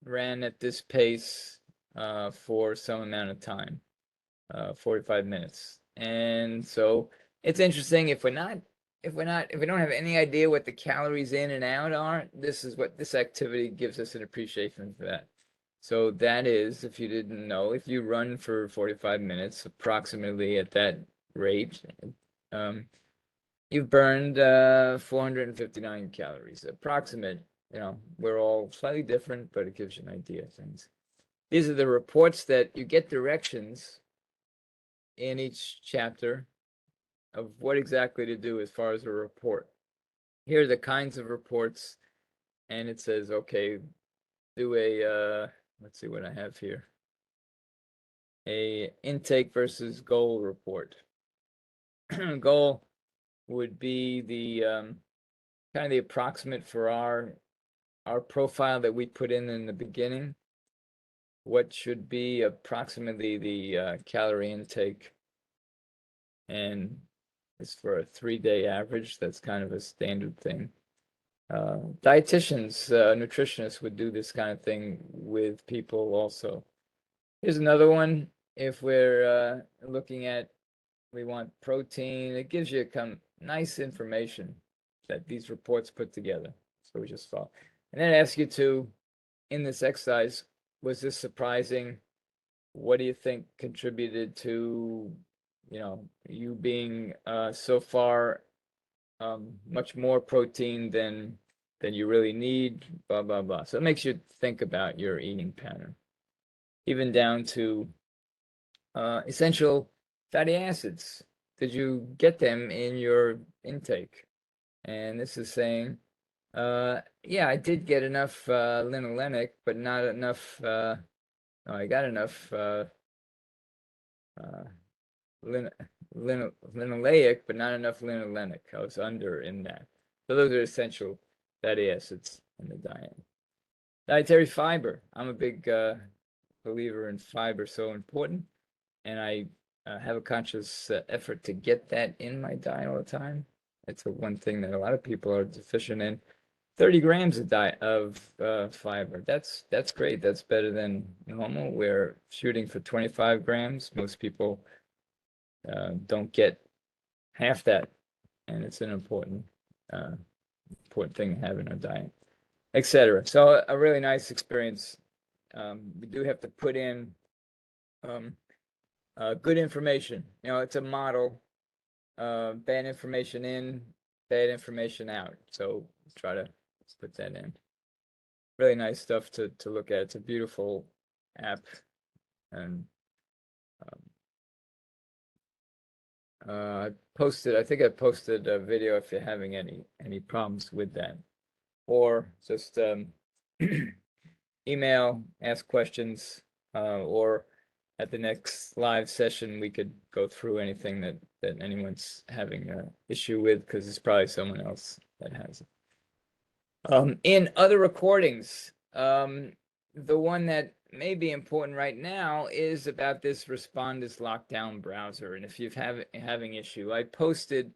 A: ran at this pace for some amount of time, 45 minutes. And so it's interesting if we don't have any idea what the calories in and out are, this is what this activity gives us an appreciation for that. So that is, if you didn't know, if you run for 45 minutes, approximately at that rate, you've burned 459 calories, approximate. We're all slightly different, but it gives you an idea of things. These are the reports that you get directions in each chapter of what exactly to do as far as a report. Here are the kinds of reports, and it says, okay, do a, let's see what I have here. A intake versus goal report. Goal would be the kind of the approximate for our profile that we put in the beginning. What should be approximately the calorie intake, and it's for a 3-day average. That's kind of a standard thing. Dietitians, nutritionists would do this kind of thing with people also. Here's another one. If we're looking at, we want protein, it gives you nice information that these reports put together. So we just follow. And then ask you to, in this exercise, was this surprising? What do you think contributed to, you being so far much more protein than you really need, blah, blah, blah. So it makes you think about your eating pattern, even down to essential fatty acids. Did you get them in your intake? And this is saying, yeah, I did get enough linolenic, but not enough, no, I got enough linoleic, but not enough linolenic. I was under in that. So those are essential fatty acids in the diet. Dietary fiber. I'm a big believer in fiber, so important. And I have a conscious effort to get that in my diet all the time. It's one thing that a lot of people are deficient in. 30 grams of fiber. That's great. That's better than normal. We're shooting for 25 grams. Most people don't get half that, and it's an important thing to have in our diet, etc. So a really nice experience. We do have to put in good information. It's a model. Bad information in, bad information out. So try to put that in. Really nice stuff to look at. It's a beautiful app, and I think I posted a video if you're having any problems with that, or just email, ask questions, or at the next live session we could go through anything that anyone's having an issue with, because it's probably someone else that has it. In other recordings, the one that may be important right now is about this Respondus lockdown browser. And if you're having issue, I posted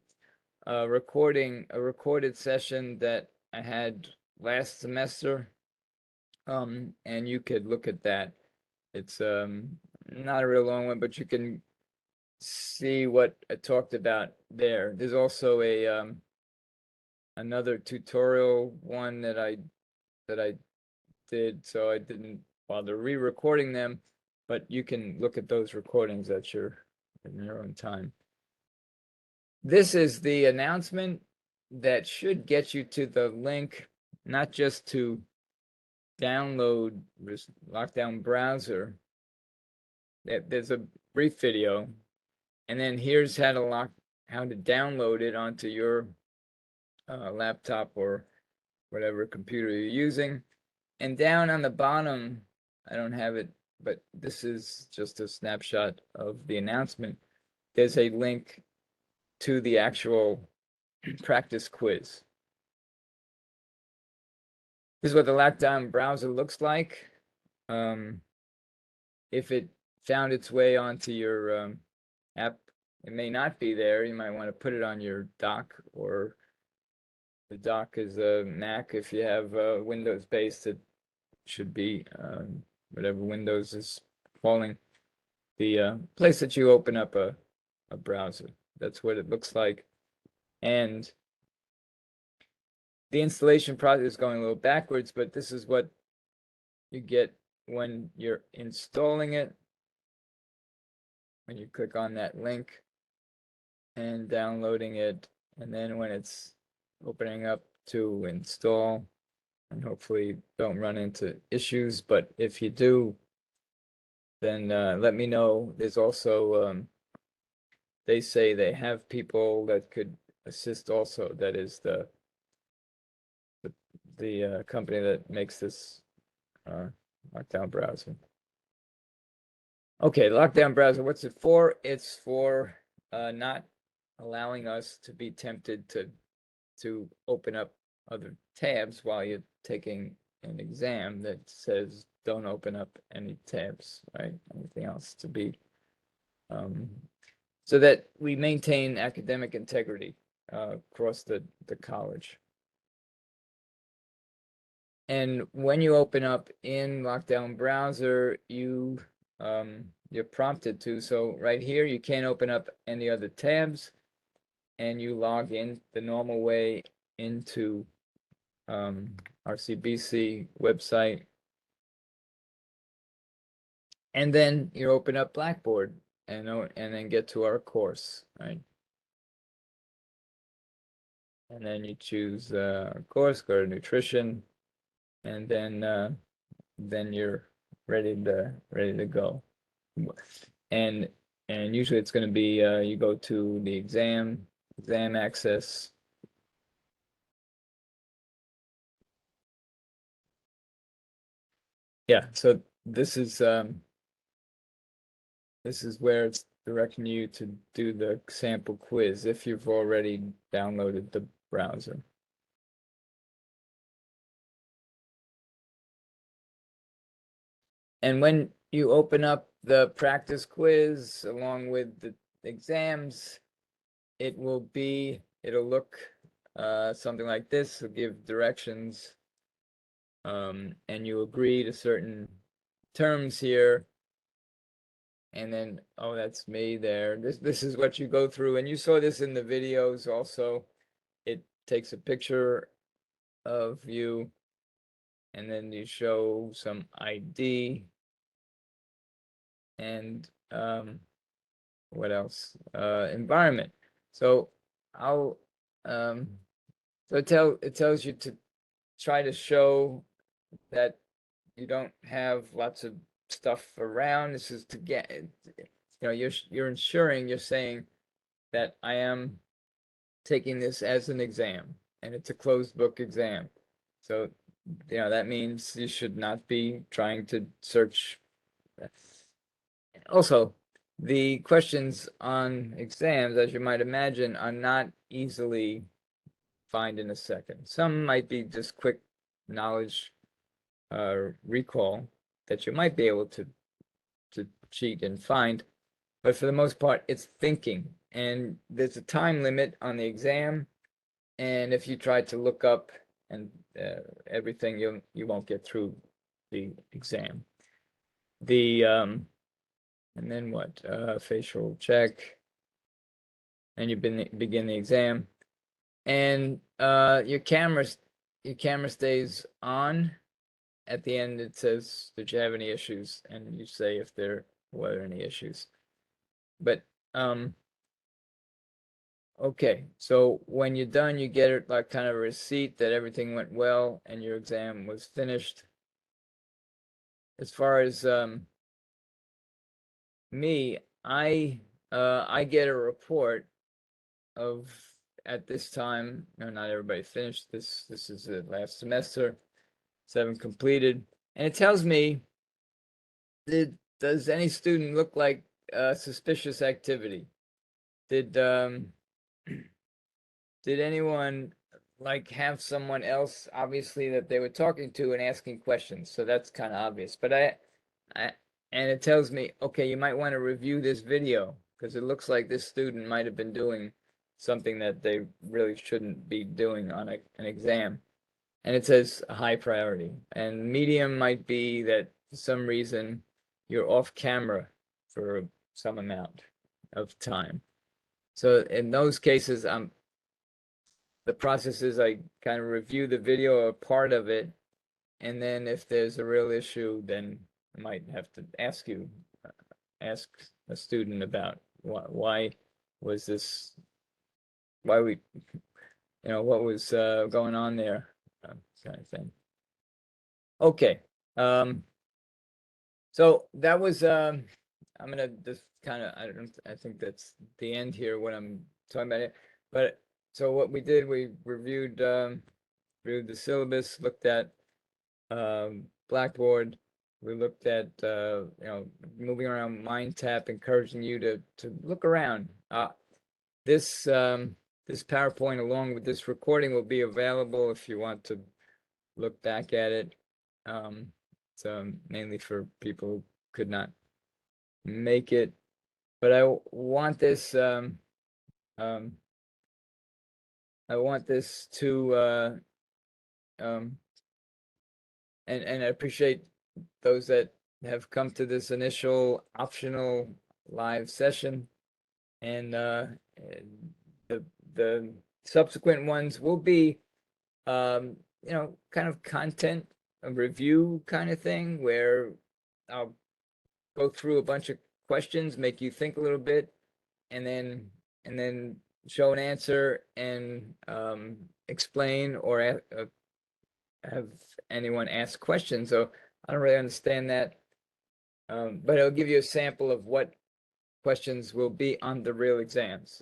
A: a recorded session that I had last semester, and you could look at that. It's not a real long one, but you can see what I talked about there. There's also a another tutorial one that I did, so I didn't bother re-recording them, but you can look at those recordings in your own time. This is the announcement that should get you to the link, not just to download this lockdown browser. There's a brief video, And then here's how to download it onto your laptop or whatever computer you're using. And down on the bottom, I don't have it, but this is just a snapshot of the announcement. There's a link to the actual practice quiz. This is what the lockdown browser looks like. If it found its way onto your app, it may not be there. You might want to put it on your dock, or the dock is a Mac. If you have Windows based, it should be whatever Windows is calling the place that you open up a browser. That's what it looks like. And the installation process is going a little backwards, but this is what you get when you're installing it. When you click on that link and downloading it, and then when it's opening up to install, and hopefully don't run into issues, but if you do, then let me know. There's also they say they have people that could assist also. That is the company that makes this lockdown browser. Okay, lockdown browser, what's it for? It's for not allowing us to be tempted to open up other tabs while you're taking an exam that says don't open up any tabs, right? Anything else to be so that we maintain academic integrity across the college. And when you open up in lockdown browser, you're prompted to. So right here, you can't open up any other tabs, and you log in the normal way into RCBC website. And then you open up Blackboard and then get to our course, right? And then you choose course, go to nutrition, and then you're ready to go. And usually it's going to be you go to the exam access. Yeah, so this is where it's directing you to do the sample quiz if you've already downloaded the browser. And when you open up the practice quiz along with the exams, it'll look something like this. It'll give directions, and you agree to certain terms here. And then, oh, that's me there. This is what you go through, and you saw this in the videos also. It takes a picture of you, and then you show some ID, and what else? Environment. So I'll so it tells you to try to show that you don't have lots of stuff around. This is to get, you're ensuring, you're saying that I am taking this as an exam, and it's a closed book exam. So, that means you should not be trying to search. Also, the questions on exams, as you might imagine, are not easily find in a second. Some might be just quick knowledge recall that you might be able to cheat and find, but for the most part, it's thinking. And there's a time limit on the exam, and if you try to look up and everything, you won't get through the exam. And then what? Facial check, and you begin the exam, and your camera stays on. At the end, it says, "Did you have any issues?" And you say if there were any issues. But okay, so when you're done, you get it like kind of a receipt that everything went well and your exam was finished. As far as me, I I get a report of, at this time, not everybody finished this. This is the last semester, 7 completed, and it tells me, does any student look like suspicious activity? Did did anyone like have someone else obviously that they were talking to and asking questions? So that's kind of obvious. But I and it tells me, okay, you might want to review this video because it looks like this student might have been doing something that they really shouldn't be doing on an exam. And it says a high priority. And medium might be that for some reason you're off camera for some amount of time. So in those cases, the process is I kind of review the video or part of it, and then if there's a real issue, then I might have to ask a student about why was this, why we, what was going on there, kind of thing. Okay. So that was I'm gonna just kind of, I think that's the end here when I'm talking about it. But so what we did, we reviewed the syllabus, looked at Blackboard. We looked at moving around MindTap, encouraging you to look around. This this PowerPoint along with this recording will be available if you want to look back at it. So mainly for people who could not make it, but I want this to and I appreciate those that have come to this initial optional live session, and the subsequent ones will be kind of content, a review kind of thing where I'll go through a bunch of questions, make you think a little bit, and then show an answer and explain or have anyone ask questions. So I don't really understand that, but it'll give you a sample of what questions will be on the real exams,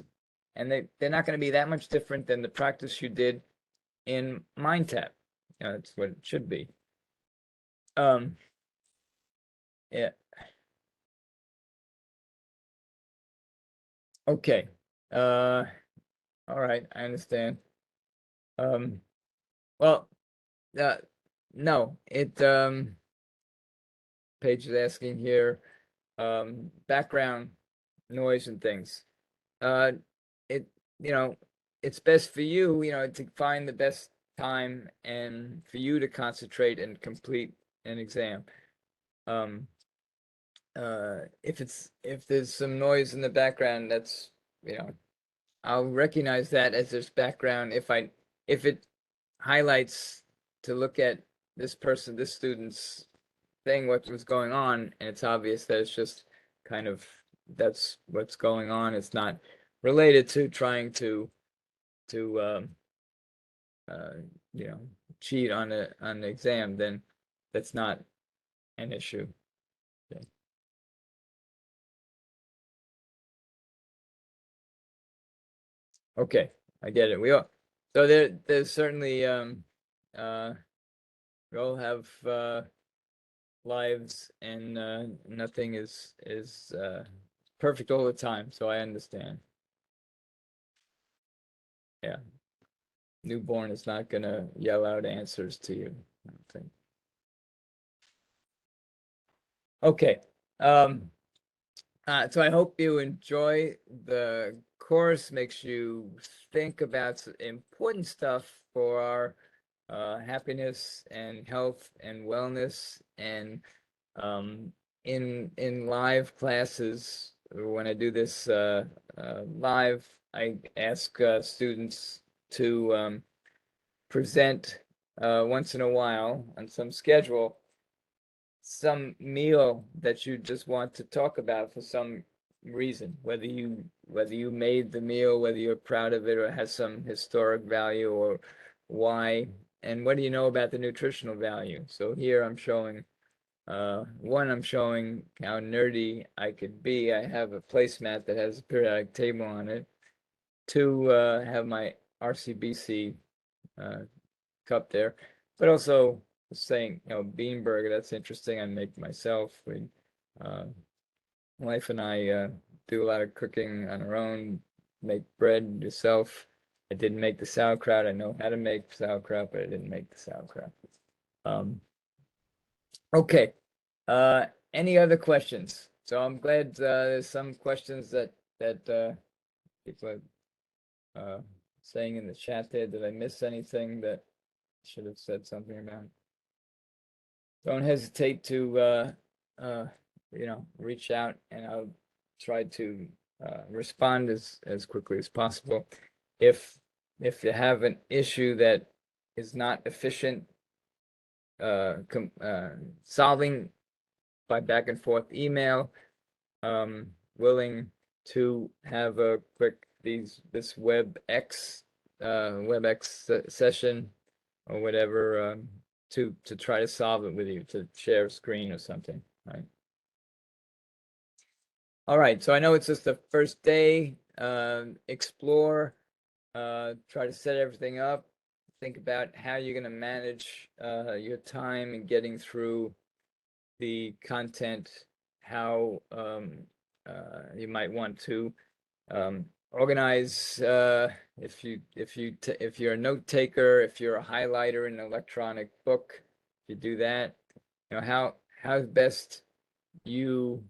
A: and they're not going to be that much different than the practice you did in MindTap. That's what it should be. Yeah. Okay. All right, I understand. Well, no, Paige is asking here, background noise and things. It, it's best for you, to find the best time and for you to concentrate and complete an exam. If there's some noise in the background, that's, I'll recognize that as this background if it highlights to look at this student's thing, what was going on, and it's obvious that it's just kind of, that's what's going on. It's not related to trying to cheat on an exam, then that's not an issue. Okay. Okay, I get it. So there's certainly we all have lives, and nothing is perfect all the time, so I understand. Yeah. Newborn is not gonna yell out answers to you, I don't think. Okay. So I hope you enjoy the course, makes you think about important stuff for our happiness and health and wellness. And in live classes, when I do this live, I ask students to present once in a while on some schedule some meal that you just want to talk about for some reason, whether you made the meal, whether you're proud of it or has some historic value, or why, and what do you know about the nutritional value. So here I'm showing One, I'm showing how nerdy I could be. I have a placemat that has a periodic table on it. Two, have my RCBC cup there, but also saying, bean burger, that's interesting. I make myself. Wife and I do a lot of cooking on our own, make bread yourself. I didn't make the sauerkraut. I know how to make sauerkraut, but I didn't make the sauerkraut. Okay. Any other questions? So I'm glad there's some questions that people are saying in the chat there. Did I miss anything that I should have said something about? Don't hesitate to reach out, and I'll try to respond as quickly as possible. If you have an issue that is not efficient solving by back and forth email, willing to have a quick this WebEx session or whatever to try to solve it with you, to share a screen or something, right? All right, so I know it's just the first day. Explore, try to set everything up, think about how you're going to manage your time in getting through the content, how you might want to organize, if you're a note taker, if you're a highlighter in an electronic book, you do that. How best you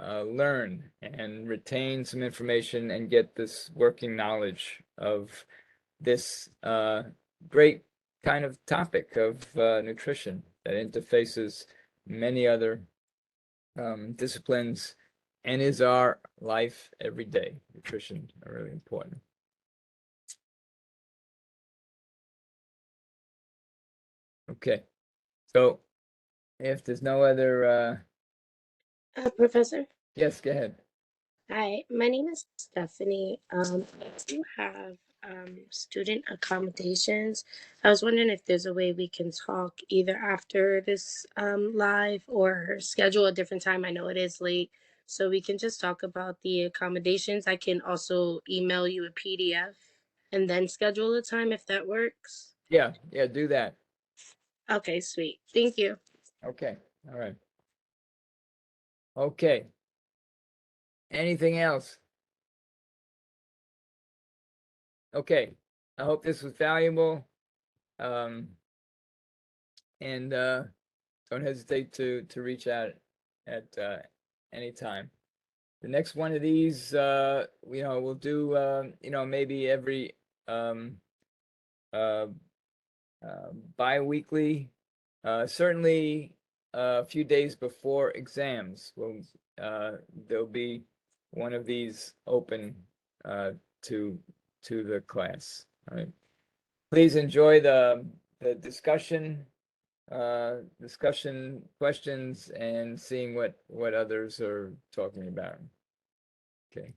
A: learn and retain some information and get this working knowledge of this great kind of topic of nutrition that interfaces many other disciplines and is our life every day. Nutrition are really important. Okay, so if there's no other
B: Professor?
A: Yes, go ahead.
B: Hi, my name is Stephanie. I do have student accommodations. I was wondering if there's a way we can talk either after this live or schedule a different time. I know it is late, so we can just talk about the accommodations. I can also email you a PDF and then schedule a time if that works.
A: Yeah, do that.
B: Okay, sweet. Thank you.
A: Okay, all right. Okay. Anything else? Okay, I hope this was valuable. And don't hesitate to reach out at any time. The next one of these, we'll do, maybe every bi-weekly, certainly a few days before exams. There'll be one of these open to the class. All right. Please enjoy the discussion questions and seeing what others are talking about. Okay.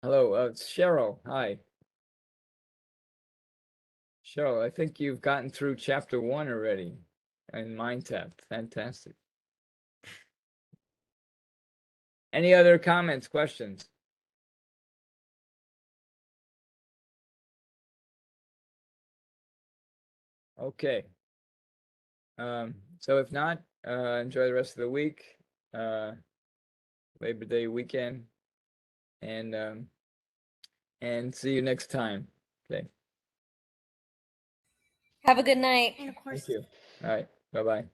A: Hello, it's Cheryl. Hi. Cheryl, I think you've gotten through chapter 1 already in MindTap. Fantastic. Any other comments, questions? Okay. So if not, enjoy the rest of the week, Labor Day weekend, and see you next time. Okay.
C: Have a good night.
D: And of course,
A: Thank you. All right. Bye-bye.